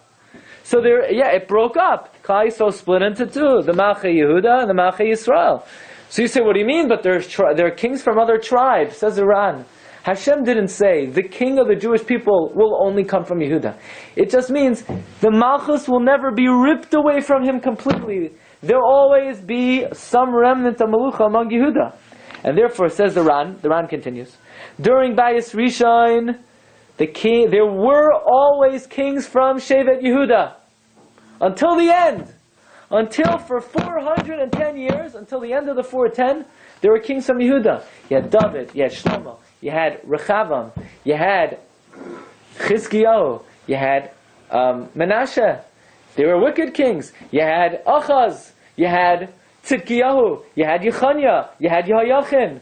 Speaker 2: So it broke up. Klal Yisrael split into two: the Malchei Yehuda and the Malchei Yisrael. So you say, what do you mean? But there are kings from other tribes. Says Iran. Hashem didn't say the king of the Jewish people will only come from Yehuda. It just means the Malchus will never be ripped away from him completely. There will always be some remnant of Malucha among Yehuda. And therefore, says the Ran continues, during Bayis Rishon, there were always kings from Shevet Yehuda. Until the end. Until for 410 years, until the end of the 410, there were kings from Yehuda. You had David, you had Shlomo, you had Rechavam, you had Chizkiyahu, you had Menashe. They were wicked kings. You had Achaz, you had Tzidkiyahu, you had Yechaniah, you had Yehoiachin.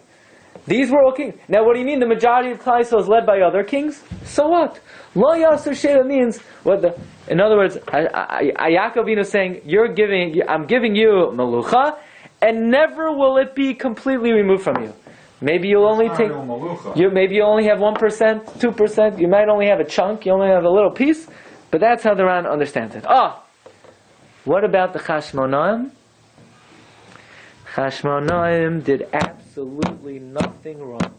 Speaker 2: These were all kings. Now, what do you mean? The majority of Klal Yisrael is led by other kings? So what? Lo Yasser Sheva means in other words, Yaakov is saying, I'm giving you Melucha, and never will it be completely removed from you. Maybe you'll only maybe you only have 1%, 2%. You might only have a chunk. You only have a little piece. But that's how the Ran understands it. What about the Chashmonaim? Chashmonaim did absolutely nothing wrong.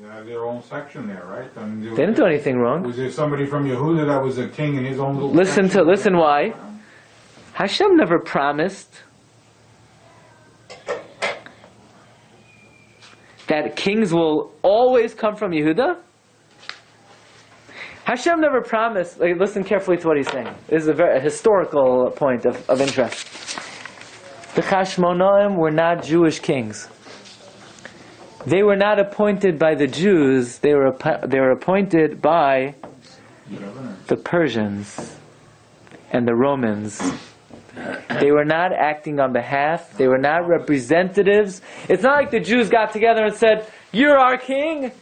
Speaker 4: They had their own section there, right? I mean,
Speaker 2: they didn't do anything wrong.
Speaker 4: Was there somebody from Yehuda that was a king in his own little
Speaker 2: Listen why. Hashem never promised that kings will always come from Yehuda. Hashem never promised. Listen carefully to what he's saying. This is a historical point of interest. The Chashmonaim were not Jewish kings. They were not appointed by the Jews. They were appointed by the Persians and the Romans. They were not acting on behalf. They were not representatives. It's not like the Jews got together and said, "You're our king."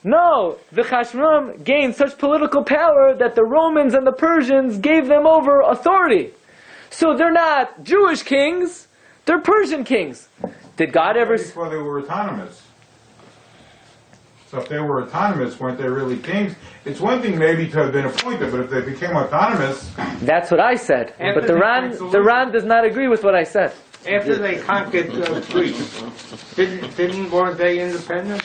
Speaker 2: No, the Chashmonaim gained such political power that the Romans and the Persians gave them over authority. So they're not Jewish kings. They're Persian kings. Did God ever?
Speaker 4: Before they were autonomous. So if they were autonomous, weren't they really kings? It's one thing maybe to have been appointed, but if they became autonomous...
Speaker 2: That's what I said. But the Ran does not agree with what I said.
Speaker 5: After they conquered Greece, weren't they independent?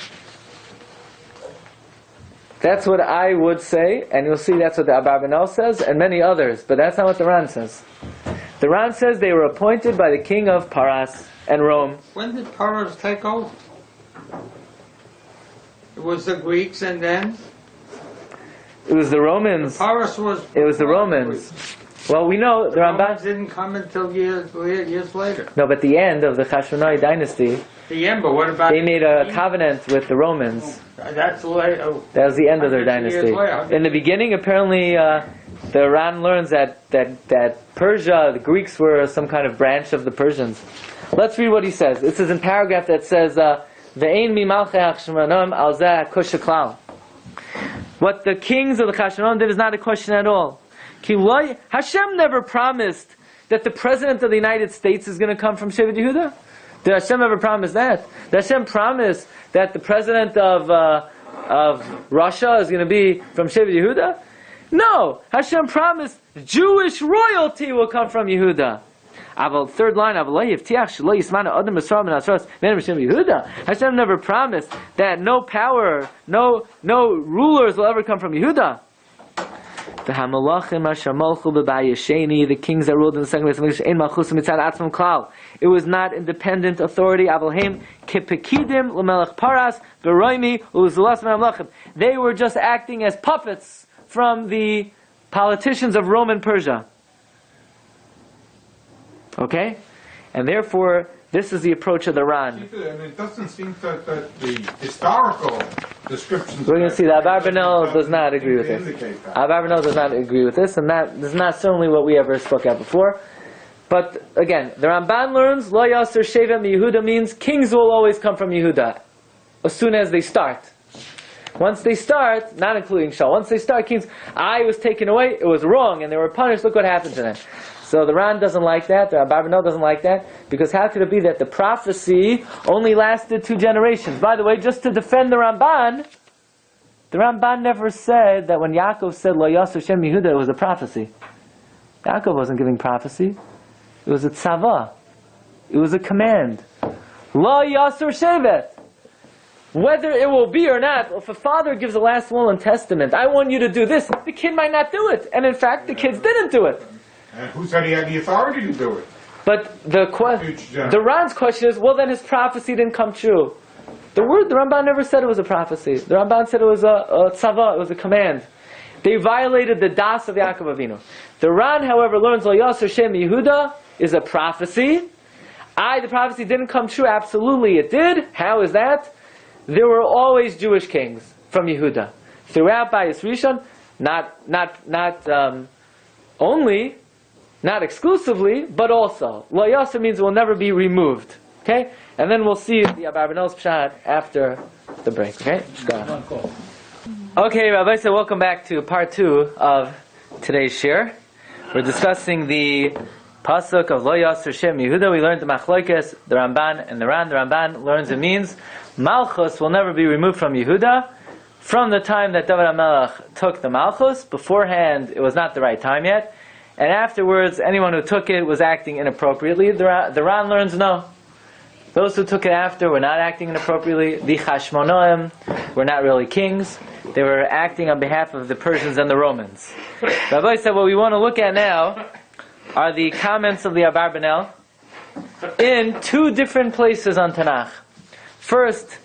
Speaker 2: That's what I would say, and you'll see that's what the Abarbanel says, and many others, but that's not what the Ran says. The Ran says they were appointed by the king of Paras and Rome.
Speaker 5: When did Paras take over? It was the Greeks, and then?
Speaker 2: It was the Romans. It was the Romans. Well, we know the Ramban
Speaker 5: didn't come until years later.
Speaker 2: No, but the end of the Chashmonaim dynasty.
Speaker 5: The end, but what about?
Speaker 2: They made a covenant with the Romans.
Speaker 5: That's later.
Speaker 2: That was the end of their dynasty. In the beginning, apparently, the Ran learns that Persia, the Greeks were some kind of branch of the Persians. Let's read what he says. This is in paragraph that says, "Ve'ein mi malchei Chashmonaim al zeh kush klal." What the kings of the Chashmonaim did is not a question at all. Hashem never promised that the president of the United States is going to come from Shevet Yehuda. Did Hashem ever promise that? Did Hashem promise that the president of Russia is going to be from Shevet Yehuda? No. Hashem promised Jewish royalty will come from Yehuda. Third line, Hashem never promised that no power, no rulers will ever come from Yehuda. The kings that ruled in the second place, it was not independent authority. They were just acting as puppets from the politicians of Rome and Persia. Okay? And therefore, this is the approach of the Ran.
Speaker 4: It doesn't seem that the historical descriptions...
Speaker 2: We're going to see that Abarbanel does not agree with this. Abarbanel does not agree with this, and that is not certainly what we ever spoke out before. But again, the Ramban learns, Lo Yasser Shevet Mi Yehuda means kings will always come from Yehuda, as soon as they start. Once they start, not including Shaul, once they start, kings, I was taken away, it was wrong, and they were punished, look what happened to them. So the Ran doesn't like that, the Abarbanel doesn't like that, because how could it be that the prophecy only lasted 2 generations? By the way, just to defend the Ramban never said that when Yaakov said Lo Yasser Shem Yehuda, it was a prophecy. Yaakov wasn't giving prophecy. It was a tzava. It was a command. Lo Yasser Shevet. Whether it will be or not, if a father gives a last will and testament, I want you to do this, the kid might not do it. And in fact, the kids didn't do it.
Speaker 4: And who said he had the authority to do it?
Speaker 2: But the Ran's question is, well, then his prophecy didn't come true. The Ramban never said it was a prophecy. The Ramban said it was a tzava, it was a command. They violated the das of Yaakov Avinu. The Ran, however, learns Lo Yasser Shem Yehuda is a prophecy. The prophecy didn't come true. Absolutely it did. How is that? There were always Jewish kings from Yehuda. Throughout Bayis Rishon, not only, not exclusively, but also. Lo Yasser means it will never be removed. Okay? And then we'll see the Abarbanel's pshat after the break. Okay? Okay, Rabbi, so welcome back to part 2 of today's Shiur. We're discussing the pasuk of Lo Yasser Shem Yehuda. We learned the Machlokes, the Ramban, and the Ran. The Ramban learns it means Malchus will never be removed from Yehuda from the time that David HaMelech took the Malchus. Beforehand, it was not the right time yet. And afterwards, anyone who took it was acting inappropriately. The Ran learns no. Those who took it after were not acting inappropriately. The Chashmonaim were not really kings. They were acting on behalf of the Persians and the Romans. Rabbi said what we want to look at now are the comments of the Abarbanel in 2 different places on Tanakh. First,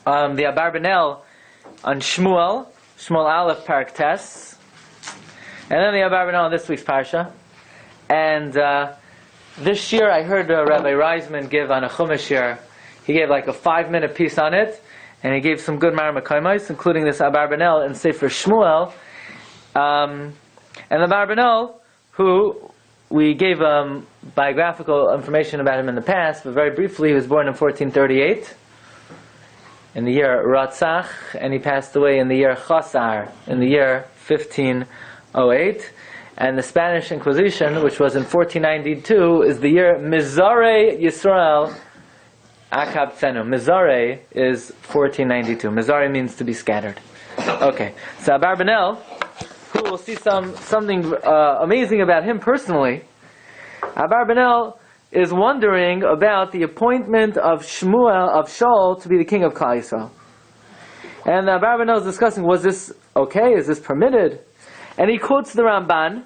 Speaker 2: the Abarbanel on Shmuel Aleph Parak Tes, and then the Abarbanel on this week's Parsha. And this year I heard Rabbi Reisman give on a Chumash Shiur. He gave like a 5-minute piece on it, and he gave some good Maramakoimos, including this Abarbanel in Sefer Shmuel. And the Abarbanel, who we gave biographical information about him in the past, but very briefly, he was born in 1438, in the year Ratzach, and he passed away in the year Chasar, in the year 1508. And the Spanish Inquisition, which was in 1492, is the year Mizare Yisrael Akab Tzenu. Mizare is 1492. Mizare means to be scattered. Okay, so Abarbanel, who will see something amazing about him personally. Abarbanel is wondering about the appointment of Shaul to be the king of Klal Yisrael. And Abarbanel is discussing, was this okay? Is this permitted? And he quotes the Ramban,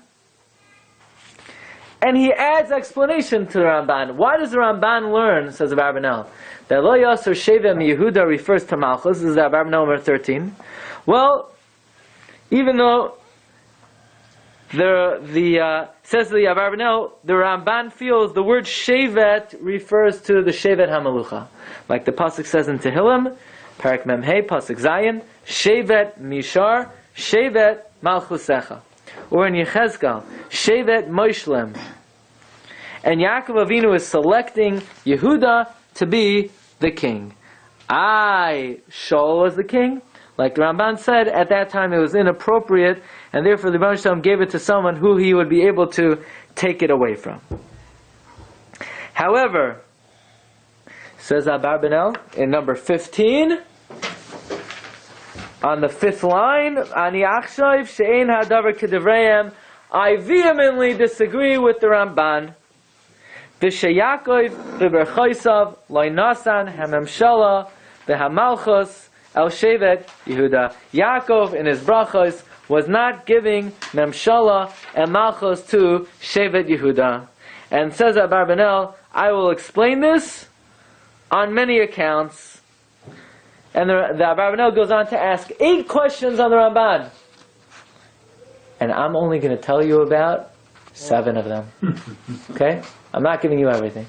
Speaker 2: and he adds explanation to the Ramban. Why does the Ramban learn, says Abarbanel, that Lo Yasser Sheva Yehuda refers to Malchus? This is Abarbanel number 13. Well, even though says the Abarbanel, the Ramban feels the word Shevet refers to the Shevet HaMelucha. Like the Pasuk says in Tehillim, Parak Memhei, Pasuk Zayin, Shevet Mishar, Shevet Malchusecha. Or in Yechezkel, Shevet Moishlem. And Yaakov Avinu is selecting Yehuda to be the king. Shaul was the king. Like the Ramban said, at that time it was inappropriate, and therefore the Rebbe Shalom gave it to someone who he would be able to take it away from. However, says Abarbanel in number 15, on the 5th line, Ani achshav she'ein hadavar kedivreim, I vehemently disagree with the Ramban. V'sheyakov v'berchoisav loinasan hamemshala v'hamalchus El Shevet Yehuda. Yaakov in his brachos was not giving Memshala and Malchus to Shevet Yehuda. And says Abarbanel, I will explain this on many accounts. And the Abarbanel goes on to ask 8 questions on the Ramban. And I'm only going to tell you about 7 of them. Okay? I'm not giving you everything.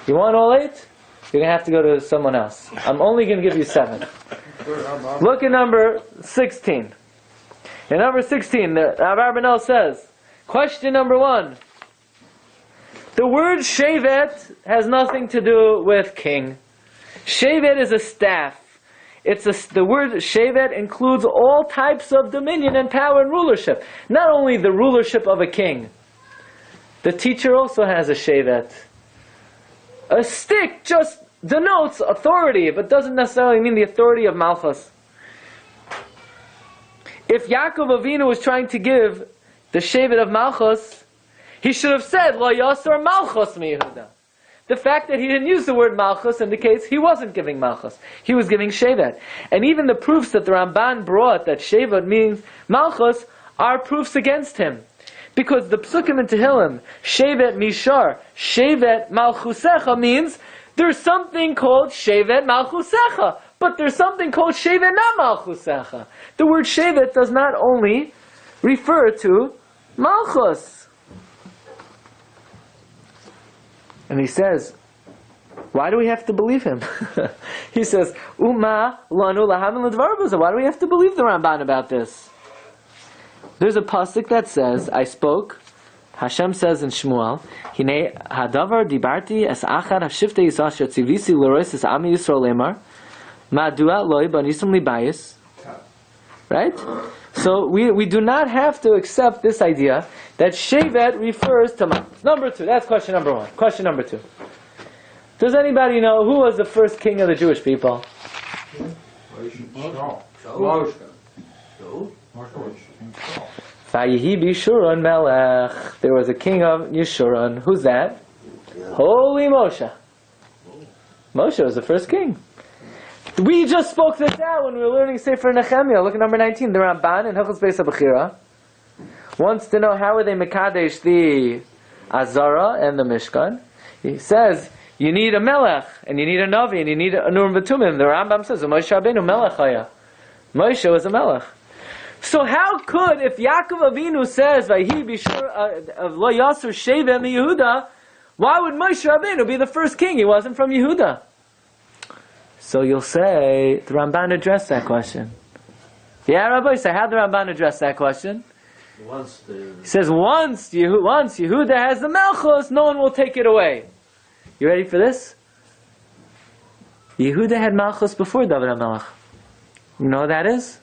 Speaker 2: You want all 8? You're going to have to go to someone else. I'm only going to give you 7. Look at number 16. In number 16, the Abarbanel says, question number 1. The word Shevet has nothing to do with king. Shevet is a staff. The word Shevet includes all types of dominion and power and rulership. Not only the rulership of a king, The teacher also has a shevet. A stick just denotes authority, but doesn't necessarily mean the authority of Malchus. If Yaakov Avinu was trying to give the shevet of Malchus, he should have said, Lo Yasor Malchus mi Yehuda. The fact that he didn't use the word Malchus indicates he wasn't giving Malchus. He was giving shevet. And even the proofs that the Ramban brought that shevet means Malchus are proofs against him. Because the Psukim in Tehillim, shevet mishar, shevet malchusecha, means there's something called shevet malchusecha, but there's something called shevet not malchusecha. The word shevet does not only refer to malchus. And he says, why do we have to believe him? He says, Uma lanu lahavin ledvar. Why do we have to believe the Ramban about this? There's a pasuk that says, I spoke. Hashem says in Shmuel, Hine hadavar dibarti es achad hashifte yisasher tzivisi l'rois es ami Yisrael lemar ma'adua loy banisum libayis. Right? So we do not have to accept this idea that shevet refers to Malchus. Number two, that's question number one. Question number two. Does anybody know who was the first king of the Jewish people? Vayechi Yeshurun Melech. There was a king of Yeshurun. Who's that? Holy Moshe. Moshe was the first king. We just spoke this out when we were learning Sefer Nehemiah. Look at number 19. The Ramban in Hilchos Beis HaBechira wants to know how are they Mekadesh the Azara and the Mishkan. He says, you need a Melech, and you need a Navi, and you need a Nur V'Tumim. The Rambam says, Moshe Rabbeinu Melech Haya. Moshe was a Melech. So how could, if Yaakov Avinu says, Vayhi Bishur Lo Yasur Shevet Mi Yehuda, why would Moshe Rabbeinu be the first king? He wasn't from Yehuda. So you'll say, the Ramban addressed that question. Yeah, Rabbi, so how did the Ramban address that question? He says, once Yehuda has the Malchus, no one will take it away. You ready for this? Yehuda had Malchus before David HaMelech. You know what that is?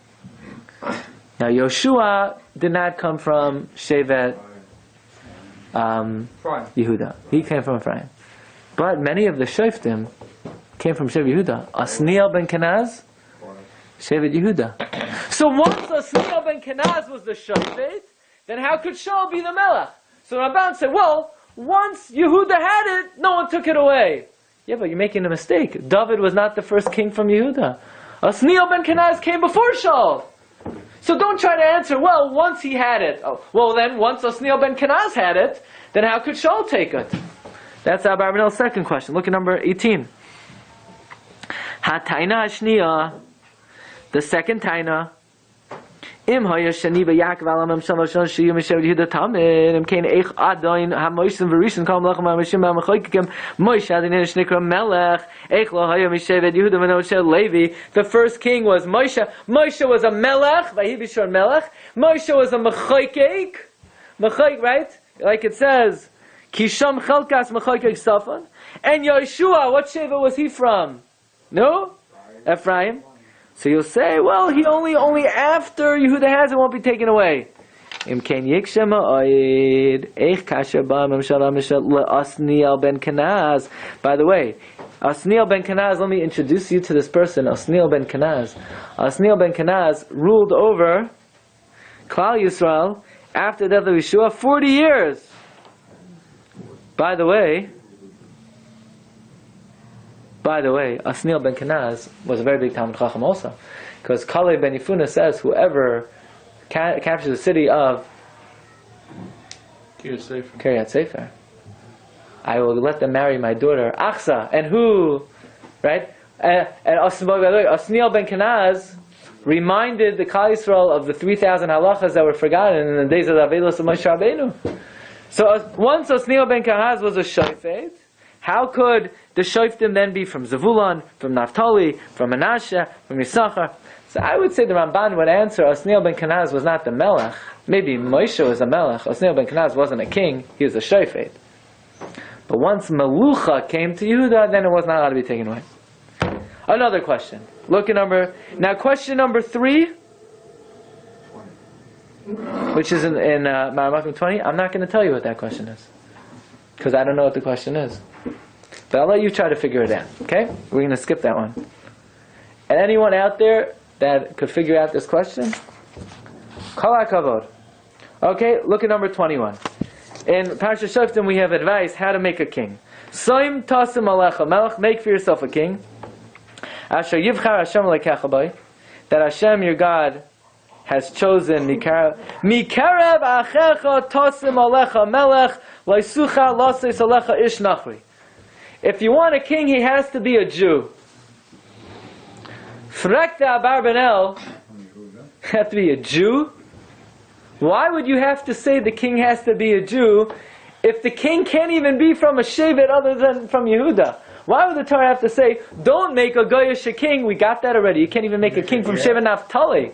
Speaker 2: Now Yoshua did not come from Shevet Yehuda. He came from Ephraim. But many of the Shoftim came from Shevet Yehuda. Asniel ben Kenaz, Shevet Yehuda. So once Asniel ben Kenaz was the Shofet, then how could Shaul be the Melech? So Ramban said, well, once Yehuda had it, no one took it away. Yeah, but you're making a mistake. David was not the first king from Yehuda. Asniel ben Kenaz came before Shaul. So don't try to answer, well, once he had it. Oh, well then, once Asniel ben Kenaz had it, then how could Shaul take it? That's Abarbanel's second question. Look at number 18. Ha-taina hashniya, the second taina. Im haya shani v'Yaakov alam shalosh shon shiyum mishevet Yehuda tamid im kein eich adayin ha-moishim v'rishon kol melech ha-mashim ha-mechoykikim Moshe adin shnikra melech eich lo haya mishevet Yehuda v'noshe Levi. The first king was Moshe. Moshe was a melech, v'hi bishor melech. Moshe was a mechoykik. Mechoyk, right? Like it says, kisham chelkas mechoykik safan. And Yeshua, what sheva was he from? No? Ephraim. So you'll say, well, he only after Yehuda has it won't be taken away. By the way, Asniel ben Kenaz, let me introduce you to this person, Asniel ben Kenaz. Asniel ben Kenaz ruled over Klal Yisrael after the death of Yeshua 40 years. By the way, Asniel ben Kenaz was a very big Talmud Chacham also. Because Kalei ben Yifuna says, whoever captures the city of Kiryat Sefer, I will let them marry my daughter, Achsa. And who? Right? And Asniel ben Kenaz reminded the Klal Yisrael of the 3,000 halachas that were forgotten in the days of the Avelos of Moshe Rabbeinu. So once Asniel ben Kenaz was a shofet, how could the shoftim then be from Zavulon, from Naphtali, from Menashe, from Yisachar? So I would say the Ramban would answer, Asniel ben Kenaz was not the Melech. Maybe Moshe was a Melech. Asniel ben Kenaz wasn't a king, he was a shofet. But once Melucha came to Yehuda, then it was not allowed to be taken away. Another question. Look at question number 3, which is in Ma'amakim 20. I'm not going to tell you what that question is. because I don't know what the question is. But I'll let you try to figure it out. Okay? We're going to skip that one. And anyone out there that could figure out this question? Kol hakavod. Okay, look at number 21. In Parsha Shoftim we have advice how to make a king. Soim tasim alecha melech, make for yourself a king. Asher yivchar Hashem lekecha bay, that Hashem your God has chosen mikarev achecha tasim alecha melech laisucha laseis alecha ish nachri. If you want a king, he has to be a Jew. Frekta Abarbanel, have to be a Jew? Why would you have to say the king has to be a Jew if the king can't even be from a Shevet other than from Yehuda? Why would the Torah have to say, don't make a Goyish a king? We got that already. You can't even make a king from Shevet Naphtali.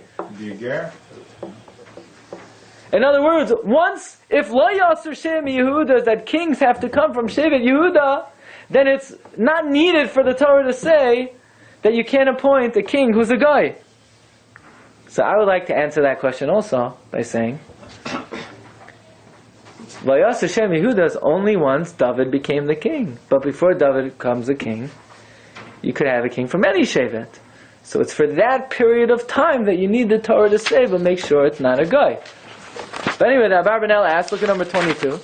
Speaker 2: In other words, if Lo Yasser Shem Yehuda, that kings have to come from Shevet Yehuda, then it's not needed for the Torah to say that you can't appoint a king who's a guy. So I would like to answer that question also by saying, Vayas Hashem Yehuda is only once David became the king. But before David becomes a king, you could have a king from any Shevet. So it's for that period of time that you need the Torah to say, but make sure it's not a guy. But anyway, the Abarbanel asked, look at number 22.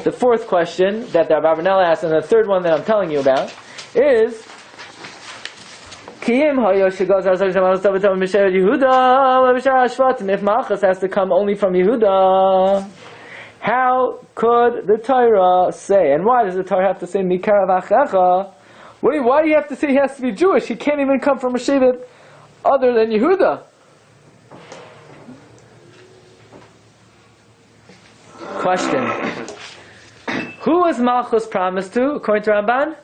Speaker 2: The fourth question that the Abarbanel asked, and the third one that I'm telling you about, is if Malchus has to come only from Yehuda, how could the Torah say? And why does the Torah have to say Mikarav Achecha? Why do you have to say he has to be Jewish? He can't even come from a Shevet other than Yehuda. Question. Who was Malchus promised to, according to Ramban?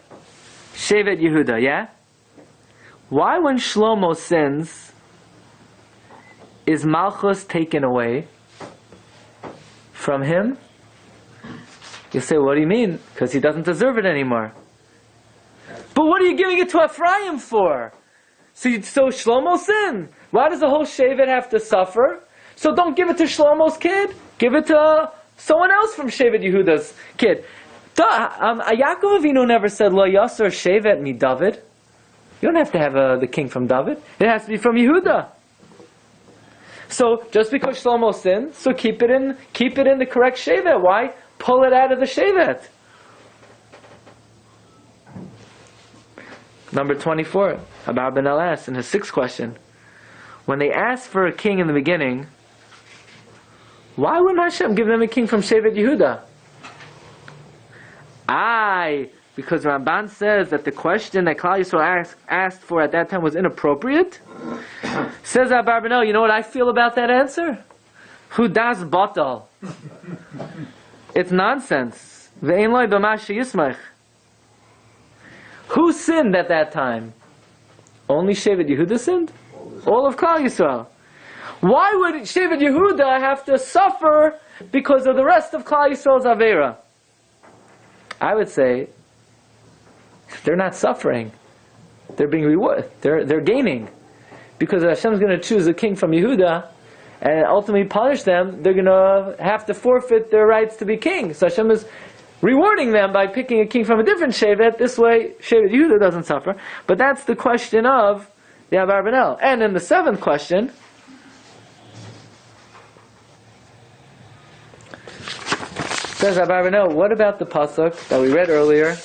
Speaker 2: Shevet Yehuda, yeah? Why when Shlomo sins is Malchus taken away from him? You say, what do you mean? Because he doesn't deserve it anymore. But what are you giving it to Ephraim for? So Shlomo sinned. Why does the whole Shevet have to suffer? So don't give it to Shlomo's kid. Give it to someone else from Shevet Yehuda's kid. Yaakov Avinu never said, Lo Yasser Shevet mi David. You don't have to have the king from David. It has to be from Yehuda. So just because Shlomo sinned, so keep it in the correct Shevet. Why pull it out of the Shevet? Number 24, Abarbanel asked in his sixth question, when they asked for a king in the beginning, why wouldn't Hashem give them a king from Shevet Yehuda? Because Ramban says that the question that Klal Yisrael asked for at that time was inappropriate. Says Abarbanel, you know what I feel about that answer? Who das batal? It's nonsense. Ve'en loy b'ma sheyismach. Who sinned at that time? Only Shevet Yehuda sinned? All of Klal Yisrael. Why would Shevet Yehuda have to suffer because of the rest of Klal Yisrael's Avera? I would say they're not suffering. They're being rewarded. They're gaining. Because Hashem is going to choose a king from Yehuda and ultimately punish them, they're going to have to forfeit their rights to be king. So Hashem is rewarding them by picking a king from a different Shevet. This way, Shevet Yehuda doesn't suffer. But that's the question of the Abarbanel. And in the seventh question, says Abarbanel, what about the pasuk that we read earlier,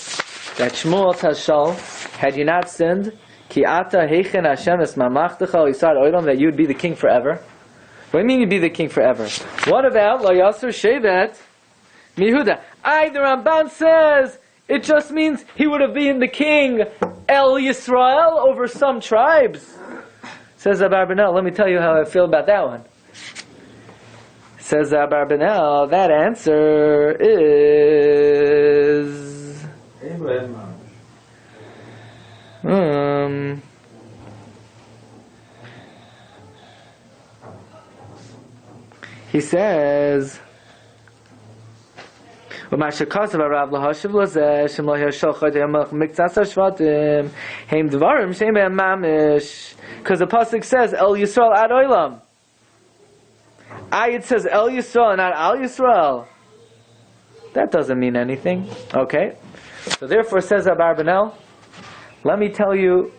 Speaker 2: that Shmuel tells Shaul, had you not sinned, ki ata heichen Hashem es mamachtecha yisad olam, that you would be the king forever? What do you mean you'd be the king forever? What about lo yasser shevet mihuda? The Ramban says it just means he would have been the king El Yisrael over some tribes. Says Abarbanel, let me tell you how I feel about that one. Says Abarbanel, that answer is he says because the pasuk says El Yisrael ad olam. It says El Yisrael and not Al Yisrael. That doesn't mean anything. Okay. So therefore, says Abarbanel, let me tell you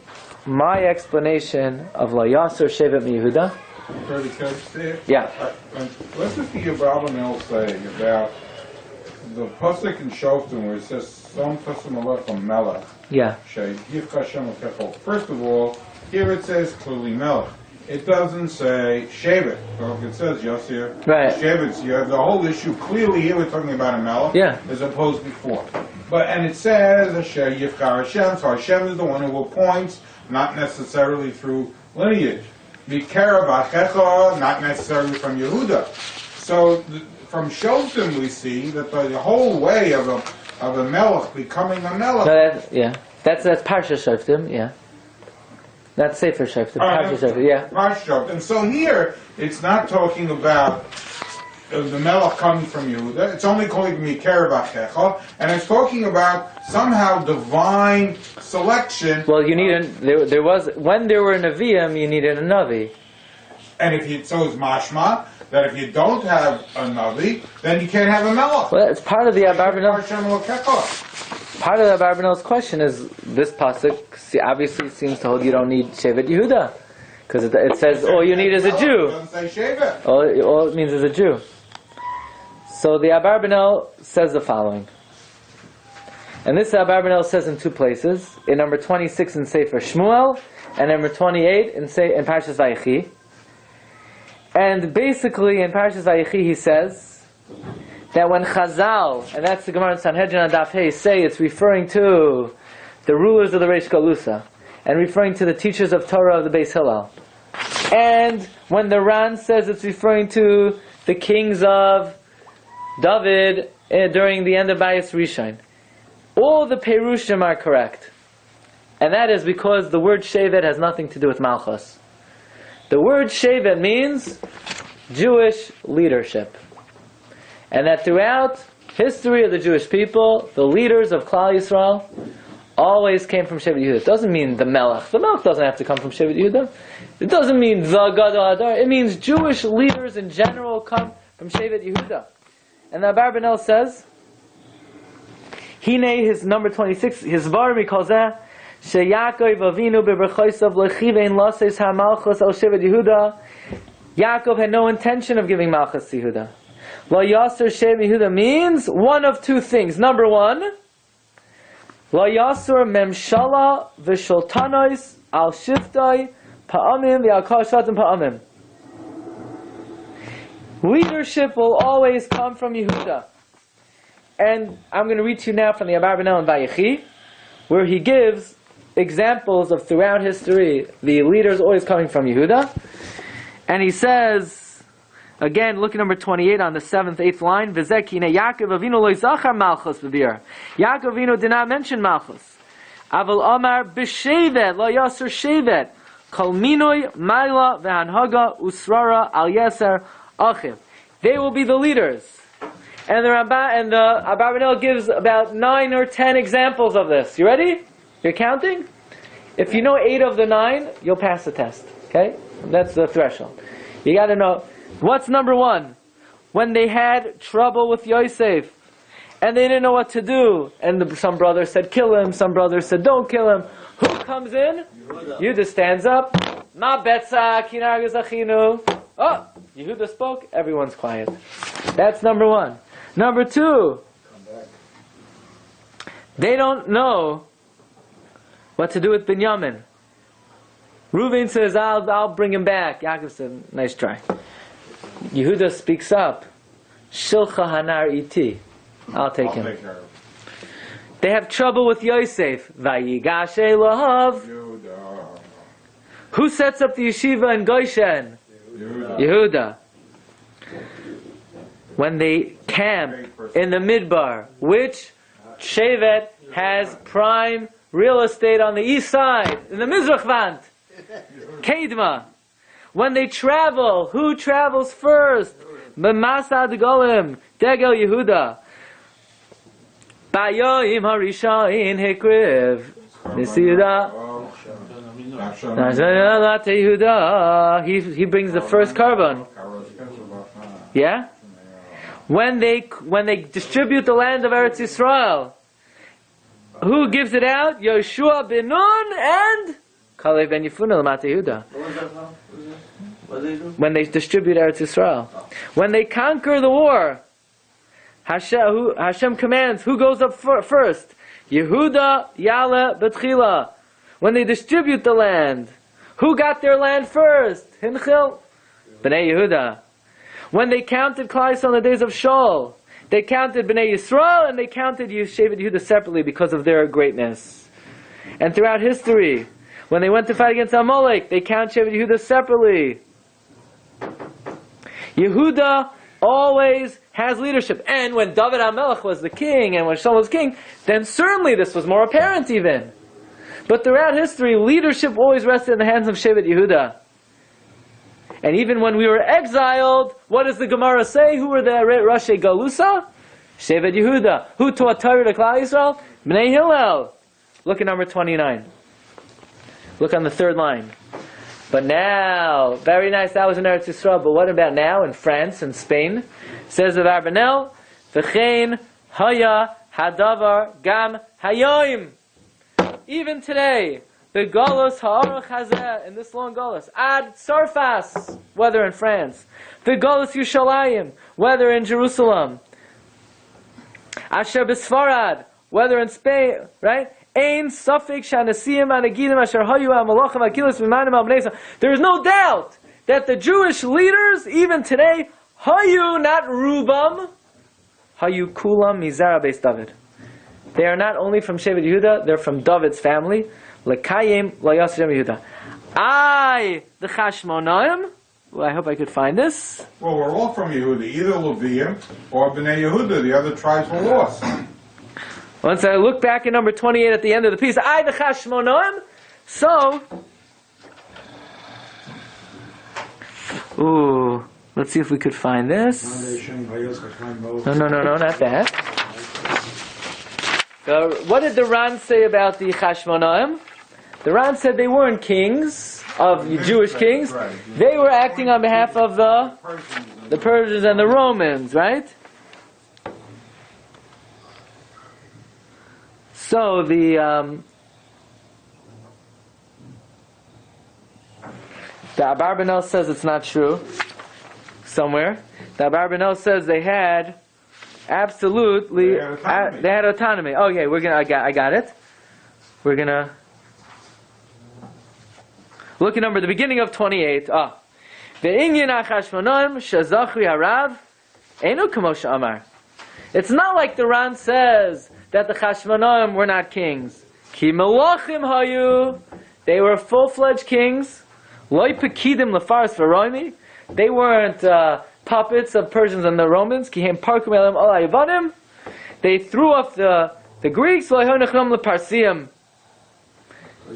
Speaker 2: my explanation of La Yasser Shevet Yehuda. Yeah.
Speaker 4: What does the Abarbanel say about the pasuk in Shoftim where it says Som Tasum Alecha Melech?
Speaker 2: Yeah.
Speaker 4: First of all, here it says clearly Melech. It doesn't say Shevet. So if it says Yosir,
Speaker 2: Right.
Speaker 4: Shevet, you have the whole issue. Clearly here we're talking about a Melech,
Speaker 2: Yeah.
Speaker 4: as opposed before. And it says Asher Yivchar Hashem, so Hashem is the one who appoints, not necessarily through lineage. Mikera Bachecha, not necessarily from Yehuda. So from Shoftim we see that the whole way of a Melech becoming a Melech.
Speaker 2: That's Parsha Shoftim. Yeah. That's Sefer Shoftim. Parsha Shoftim. Yeah.
Speaker 4: Parsha. And so here it's not talking about the Melech coming from Yehuda. It's only calling Mikera Bachecha, and it's talking about somehow divine selection.
Speaker 2: Well, you need there was when there were Nevi'im, you needed a Navi.
Speaker 4: And so is mashma that if you don't have a Navi, then you can't have a Melech.
Speaker 2: Well, it's part of the Abarbanel. Part of the Abarbanel's question is this pasuk obviously seems to hold you don't need Shevet Yehuda because it says all you need is a Jew.
Speaker 4: It doesn't say Shevet.
Speaker 2: All it means is a Jew. So the Abarbanel says the following. And this Abarbanel says in two places, in number 26 in Sefer Shmuel, and number 28 in Parshas Vayechi. And basically in Parshas Vayechi he says that when Chazal, and that's the Gemara in Sanhedrin and Daf Hey, say it's referring to the rulers of the Reish Galusa, and referring to the teachers of Torah of the Beis Hillel. And when the Ran says it's referring to the kings of David during the end of Bayis Rishon. All the Perushim are correct. And that is because the word Shevet has nothing to do with Malchus. The word Shevet means Jewish leadership. And that throughout history of the Jewish people, the leaders of Klal Yisrael always came from Shevet Yehuda. It doesn't mean the Melech. The Melech doesn't have to come from Shevet Yehuda. It doesn't mean the Gadol Hadar. It means Jewish leaders in general come from Shevet Yehuda. And the Abarbanel says, Hine, his number 26, his Varmi calls that, Sheyakov Avinu beberchoisav lechivein lases ha-malchus al Shevet Yehuda. Yaakov had no intention of giving Malchus to Yehuda. La Yasser Shevet Yehuda means one of two things. Number one, La Yasser memshala v'sholtanois al shiftai pa'amim v'al kol shatim pa'amim. Leadership will always come from Yehuda. And I'm going to read to you now from the Abarbanel and Vayechi, where he gives examples of throughout history, the leaders always coming from Yehuda. And he says, again, look at number 28 on the 7th, 8th line, V'zekine Yaakov Avinu lo zachar Malchus b'vir. Yaakov Avinu did not mention Malchus. Aval Amar b'shevet, lo yasser shevet, kol minoi, maila, v'hanhaga, usrara, al yeser, achiv. They will be the leaders. And the Ramban and the Abarbanel gives about 9 or 10 examples of this. You ready? You're counting? If you know 8 of the 9, you'll pass the test. Okay? That's the threshold. You got to know. What's number 1? When they had trouble with Yosef, and they didn't know what to do, and some brothers said kill him, some brothers said don't kill him. Who comes in? Yehuda stands up. Ma betza kinargaz achinu. Oh, Yehuda spoke. Everyone's quiet. That's number 1. Number 2. They don't know what to do with Binyamin. Reuven says, I'll bring him back. Yaakov said, nice try. Yehuda speaks up. Shilcha hanar iti. I'll take him.
Speaker 4: Take care of it.
Speaker 2: They have trouble with Yosef. Vayigash elahav.
Speaker 4: Yehuda.
Speaker 2: Who sets up the yeshiva in Goshen? Yehuda. When they camp in the Midbar, which Shevet has prime real estate on the east side, in the Mizrachvant, Kedma. When they travel, who travels first? B'masad Golim, Degel Yehuda. Bayoim Harishain Hekriv, Nisida. Yehuda. He brings the first carbon. Yeah? when they distribute the land of Eretz Yisrael, who gives it out? Yoshua ben Nun and Kalev ben Yefuna l'Mata Yehuda. When they distribute Eretz Yisrael, when they conquer the war, Hashem commands who goes up first. Yehuda Yala Betchila. When they distribute the land, who got their land first? Hinchil Bnei Yehuda. When they counted Klal Yisrael in the days of Shaul, they counted Bnei Yisrael and they counted Shevet Yehuda separately because of their greatness. And throughout history, when they went to fight against Amalek, they count Shevet Yehuda separately. Yehuda always has leadership. And when David HaMelech was the king and when Shaul was king, then certainly this was more apparent even. But throughout history, leadership always rested in the hands of Shevet Yehuda. And even when we were exiled, what does the Gemara say? Who were the Rashi Galusa? Shevet Yehuda. Who taught Torah to Klal Yisrael? Bnei Hillel. Look at number 29. Look on the third line. But now, very nice, that was in Eretz Yisrael, but what about now in France and Spain? Says the Abarbanel, V'chein haya hadavar gam hayoim. Even today, the Golos ha'arach hazeh, in this long Golos, ad Sarfas, whether in France, the Golos Yushalayim, whether in Jerusalem, Asher B'Sfarad, whether in Spain, right? Ein safek shanasiyim anagidim asher hayu ha'malachim ha'kilos v'manim ha'bnei. There is no doubt that the Jewish leaders, even today, hayu, not rubam, hayu kulam mizara beis David. They are not only from Shevet Yehuda, they're from David's family. Lekayim layasem Yehuda. The Chashmonaim. Well, I hope I could find this.
Speaker 4: Well, we're all from Yehuda, either Levium or Bnei Yehuda. The other tribes were lost.
Speaker 2: Once I look back at number 28 at the end of the piece, the Chashmonaim. So, let's see if we could find this. No, not that. What did the Ran say about the Chashmonaim? The Ran said they weren't kings of Jewish kings. They were acting on behalf of the Persians and the Romans, right? So the Abarbanel says it's not true. Somewhere, the Abarbanel says they had absolutely they had autonomy. Oh yeah, I got it. We're gonna look at the beginning of 28. The Inyan Chashmonaim Shazachri Harav Einu Kamosha Amar. It's not like the Ran says that the Chashmonaim were not kings. Ki Melachim Hayu. They were full-fledged kings. Loi Pekidim Lefaris V'Roimi. They weren't puppets of Persians and the Romans. Ki Hem Parkum Elam Al Ayavadim. They threw off the Greeks. Loi Honechlam LeParsiim.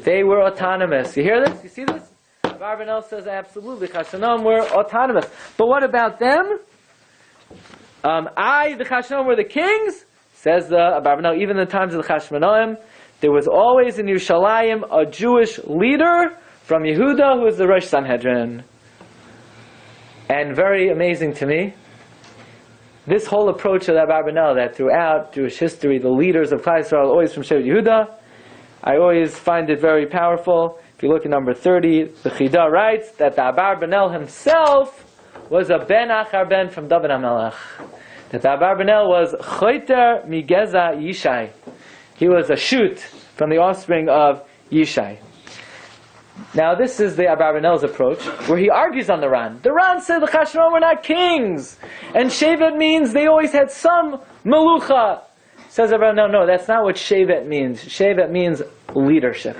Speaker 2: They were autonomous. You hear this? You see this? Abarbanel says absolutely. Chashmonaim were autonomous. But what about them? The Chashmonaim were the kings. Says the Abarbanel, even in the times of the Chashmonaim, there was always in Yerushalayim a Jewish leader from Yehuda who was the Rosh Sanhedrin. And very amazing to me, this whole approach of the Abarbanel, that throughout Jewish history, the leaders of Klal Yisrael are always from Shevet Yehuda. I always find it very powerful. If you look at number 30, the Chida writes that the Abarbanel himself was a ben achar ben from David HaMelech. That the Abarbanel was Choiter Migeza Yishai. He was a shoot from the offspring of Yishai. Now this is the Abarbanel's approach, where he argues on the Ran. The Ran said the Chashmonaim were not kings, and Shevet means they always had some melucha. Says Abarbanel, no, that's not what Shevet means. Shevet means leadership.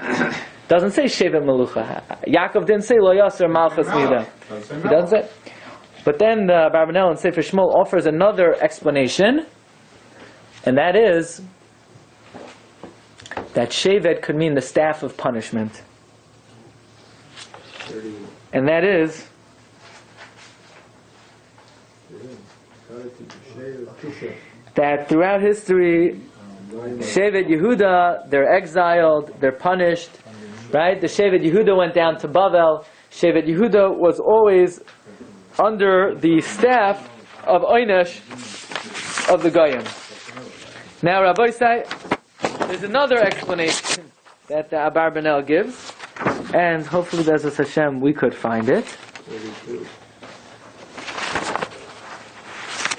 Speaker 2: Doesn't say Shevet melucha. Yaakov didn't say Lo Yasser Malchus Nida. He doesn't say. But then the Abarbanel in Sefer Shmuel offers another explanation, and that is that Shevet could mean the staff of punishment. And that is that throughout history, Shevet Yehuda, they're exiled, they're punished, right? The Shevet Yehuda went down to Bavel. Shevet Yehuda was always under the staff of Oynesh, of the Goyim. Now, Rabbi say, there's another explanation that the Abarbanel gives, and hopefully, Bezos Hashem, we could find it.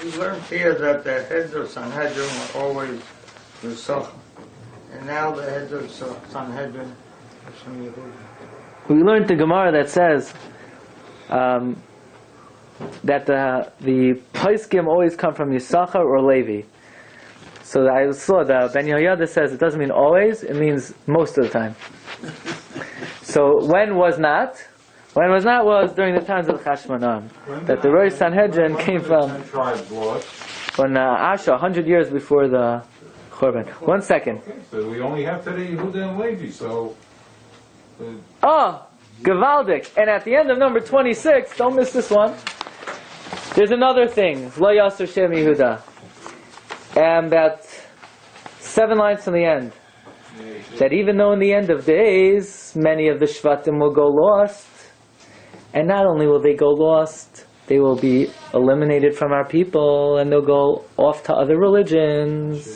Speaker 5: We learned here that the heads of Sanhedrin were always Yisachar, and now the heads of Sanhedrin are from Yehuda.
Speaker 2: We learned the Gemara that says that the Paiskim always come from Yisachar or Levi. So I saw the Ben Yehoyada says it doesn't mean always, it means most of the time. So when was not? When was not was during the times of the Chashmonaim. That the Rosh Sanhedrin came from Asha, 100 years before the Churban. 1 second.
Speaker 4: Okay, so we only have today Yehuda and Levi, so...
Speaker 2: Oh, Gavaldik. And at the end of number 26, don't miss this one, there's another thing. Lo Yasser Shem Yehuda. And that 7 lines from the end. That even though in the end of days, many of the Shvatim will go lost, and not only will they go lost, they will be eliminated from our people, and they'll go off to other religions.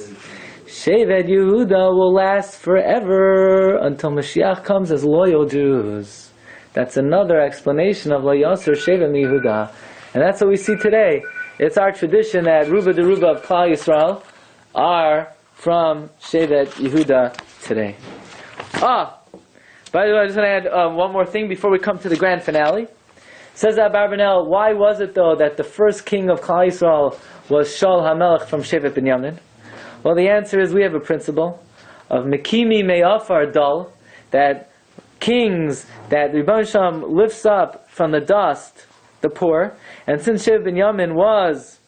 Speaker 2: Shevet Yehuda will last forever until Mashiach comes as loyal Jews. That's another explanation of Lo Yasser Shevet Yehuda. And that's what we see today. It's our tradition that Ruba de Ruba of Klal Yisrael are from Shevet Yehuda today. By the way, I just want to add one more thing before we come to the grand finale. Says Abarbanel, why was it though that the first king of Klal Yisrael was Shaul HaMelech from Shevet Binyamin? Well, the answer is we have a principle of Mekimi Me'afar Dal, that kings, that Rebuttal Shem lifts up from the dust the poor, and since Shevet Binyamin was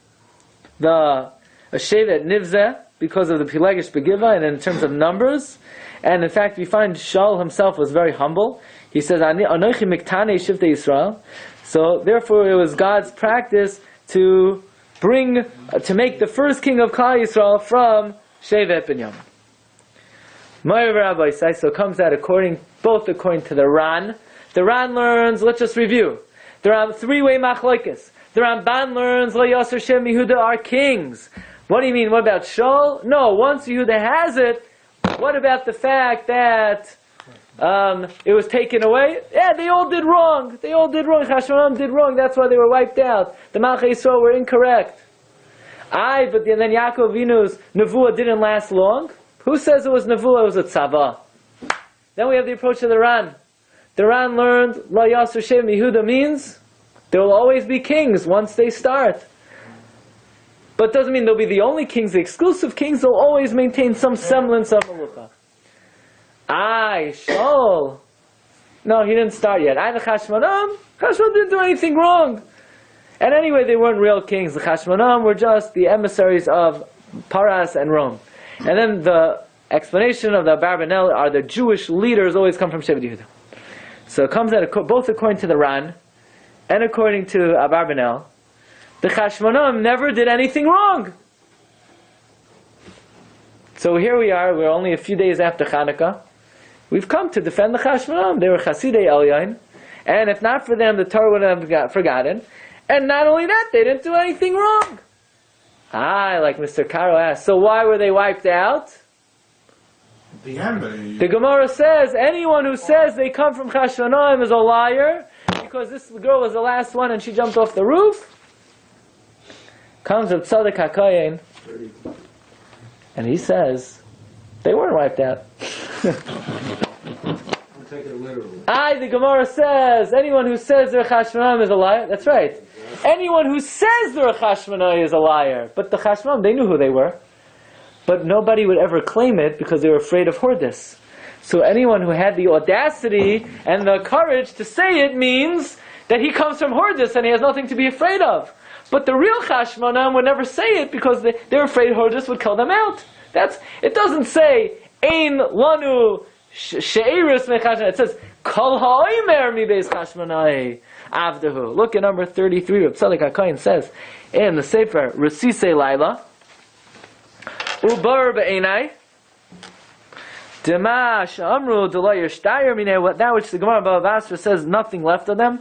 Speaker 2: the Shevet Nivzeh because of the Pilegish Begiva, and in terms of numbers, and in fact we find Shaul himself was very humble. He says, Anochi Miktane Shivtei Yisrael. So therefore it was God's practice to make the first king of Klal Yisrael from Shevet Binyamin. Ma'ir Rabbi so it comes out both according to the Ran. The Ran learns, let's just review. There are three-way machlokes. The Ramban learns, Lo Yasser Shem Yehuda are kings. What do you mean? What about Shaul? No, once Yehuda has it, what about the fact that it was taken away? Yeah, they all did wrong. They all did wrong. Chashmonaim did wrong. That's why they were wiped out. The Malchei Yisrael were incorrect. But then Yaakov Avinu's Nevuah didn't last long. Who says it was Nevuah? It was a tzava. Then we have the approach of the Ran. The Ran learned, Lo Yasser Shem Yehuda means there will always be kings once they start. But doesn't mean they'll be the only kings, the exclusive kings. They'll always maintain some semblance of Malucha. Shaul. No, he didn't start yet. The Chashmonaim didn't do anything wrong. And anyway, they weren't real kings. The Chashmonaim were just the emissaries of Paras and Rome. And then the explanation of the Abarbanel are the Jewish leaders always come from Shevet Yehuda. So it comes out both according to the Ran and according to Abarbanel. The Chashmonaim never did anything wrong. So here we are, we're only a few days after Hanukkah. We've come to defend the Chashmonaim. They were Chasidei Elyon. And if not for them, the Torah would have forgotten. And not only that, they didn't do anything wrong. Like Mr. Caro asked, so why were they wiped out? The Gemara says, anyone who says they come from Chashmonaim is a liar, because this girl was the last one and she jumped off the roof. Comes with Tzaddik HaKoyen, and he says, they weren't wiped out.
Speaker 6: Take it literally.
Speaker 2: The Gemara says, anyone who says they're Chashmonaim is a liar. That's right. Anyone who says they're a Chashmonaim is a liar. But the Chashmonaim, they knew who they were. But nobody would ever claim it because they were afraid of Hordis. So anyone who had the audacity and the courage to say it means that he comes from Hordis and he has nothing to be afraid of. But the real Chashmonaim would never say it because they're afraid Hordis would kill them out. It doesn't say, Ein lanu she'eris mechashmonaim. It says, Kol ha'omer mi beis Chashmonai avdehu. Look at number 33. Reb Tzaddik HaKohen says in the Sefer Resisei Laila, Ubar be'enai Dema sh'amru d'lo yishtayer minei, that which the Gemara Bava Basra says nothing left of them.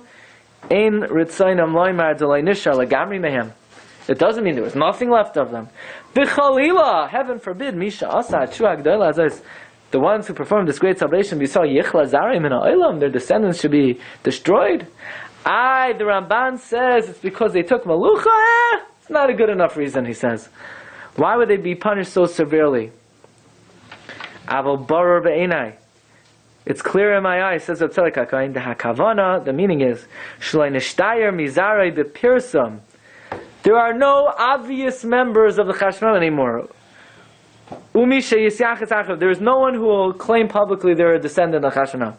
Speaker 2: Ein ritzaynam loymar d'lo nishar legamri mehem. It doesn't mean there was nothing left of them. V'chalila, heaven forbid, Misha Asa Tshuva Gdola Azos, the ones who performed this great salvation, their descendants should be destroyed. The Ramban says it's because they took Malucha. It's not a good enough reason, he says. Why would they be punished so severely? Aval barar be'enai. It's clear in my eyes, says Rebuttal HaKain, the hakavana, the meaning is, Shloi nishtayir mizarei bepirsum. There are no obvious members of the Chashmonaim anymore. There is no one who will claim publicly they're a descendant of Chashmonaim.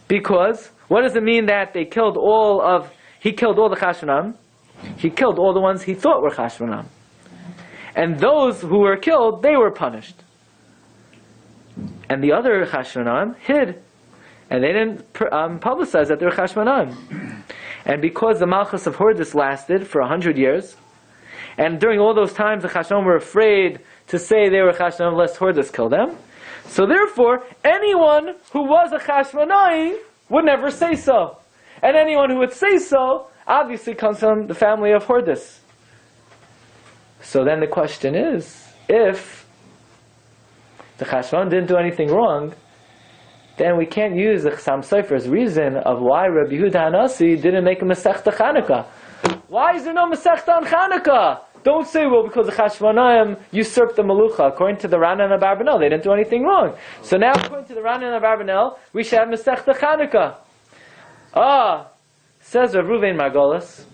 Speaker 2: Because, what does it mean that he killed all the Chashmonaim? He killed all the ones he thought were Chashmonaim. And those who were killed, they were punished. And the other Chashmonaim hid. And they didn't publicize that they were Chashmonaim. And because the Malchus of Hordis lasted for 100 years, and during all those times the Chashmonaim were afraid to say they were Chashmonaim lest Hordis kill them, so therefore anyone who was a Chashmonaim would never say so. And anyone who would say so obviously comes from the family of Hordis. So then the question is, if the Chashmonaim didn't do anything wrong, then we can't use the Chassam Sofer's reason of why Rabbi Yehuda Hanasi didn't make a Masechta Chanukah. Why is there no Masechta on Chanukah? Don't say, well, because the Chashmonaim usurped the Malucha. According to the Rana and Abarbanel, they didn't do anything wrong. So now, according to the Rana and Abarbanel, we should have Masechta Chanukah. Says Rav Ruvain Margolis,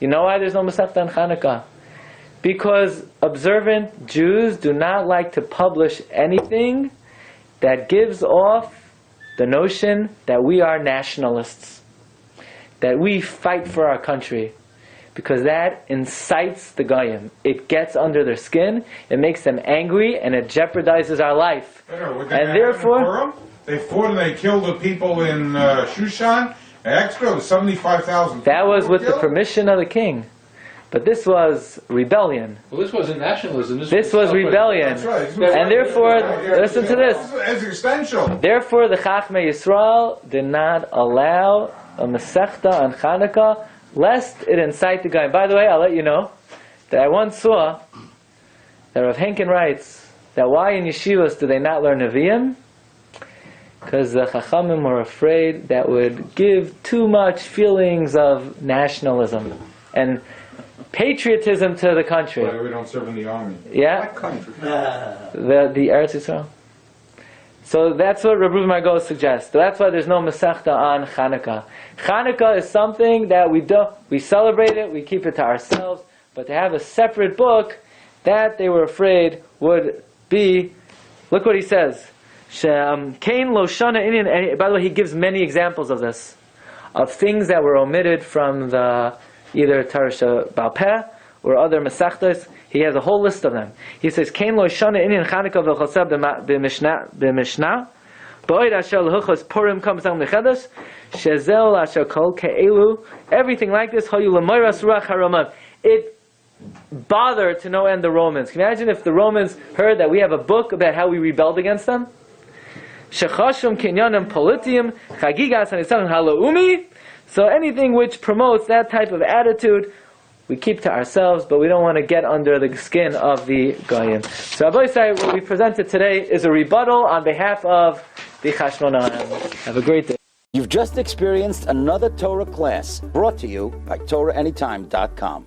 Speaker 2: you know why there's no Masechta on Chanukah? Because observant Jews do not like to publish anything that gives off the notion that we are nationalists, that we fight for our country, because that incites the Goyim. It gets under their skin, it makes them angry, and it jeopardizes our life. And therefore,
Speaker 4: they fought and they killed the people in Shushan. Extra 75,000.
Speaker 2: That was with the permission of the king. But this was rebellion.
Speaker 3: Well, this wasn't nationalism.
Speaker 2: This was rebellion.
Speaker 4: That's right.
Speaker 2: And therefore, listen to this.
Speaker 4: It's existential.
Speaker 2: Therefore, the Chachmei Yisrael did not allow a Masechta on Chanukah, lest it incite the Goyim. By the way, I'll let you know that I once saw that Rav Henkin writes that why in yeshivas do they not learn Nevi'im? Because the Chachamim were afraid that would give too much feelings of nationalism and patriotism to the country.
Speaker 4: Why we don't serve in the army?
Speaker 2: Yeah?
Speaker 5: What country?
Speaker 2: The Eretz Yisrael. So that's what Rabbi Margot suggests. That's why there's no Masechta on Chanukah. Chanukah is something that we celebrate it, we keep it to ourselves, but to have a separate book, that they were afraid would be, look what he says. Kain lo shana inyan. By the way, he gives many examples of this, of things that were omitted from the either Torah Baal Peh or other Masechtas. He has a whole list of them. He says, "Kain lo shana inyan Chanukah v'chosab b'mishnah b'oid asher lehuchos Purim comes down mechedash shezel asher kol ke'elu." Everything like this, hayu l'moiras ruach haramam. It bothered to no end the Romans. Can you imagine if the Romans heard that we have a book about how we rebelled against them? Shechashum kinyanim politium chagigas hanitzan halaumi. So anything which promotes that type of attitude, we keep to ourselves, but we don't want to get under the skin of the Goyim. So Rabbi say what we presented today is a rebuttal on behalf of the Chashmonaim. Have a great day.
Speaker 1: You've just experienced another Torah class brought to you by TorahAnytime.com.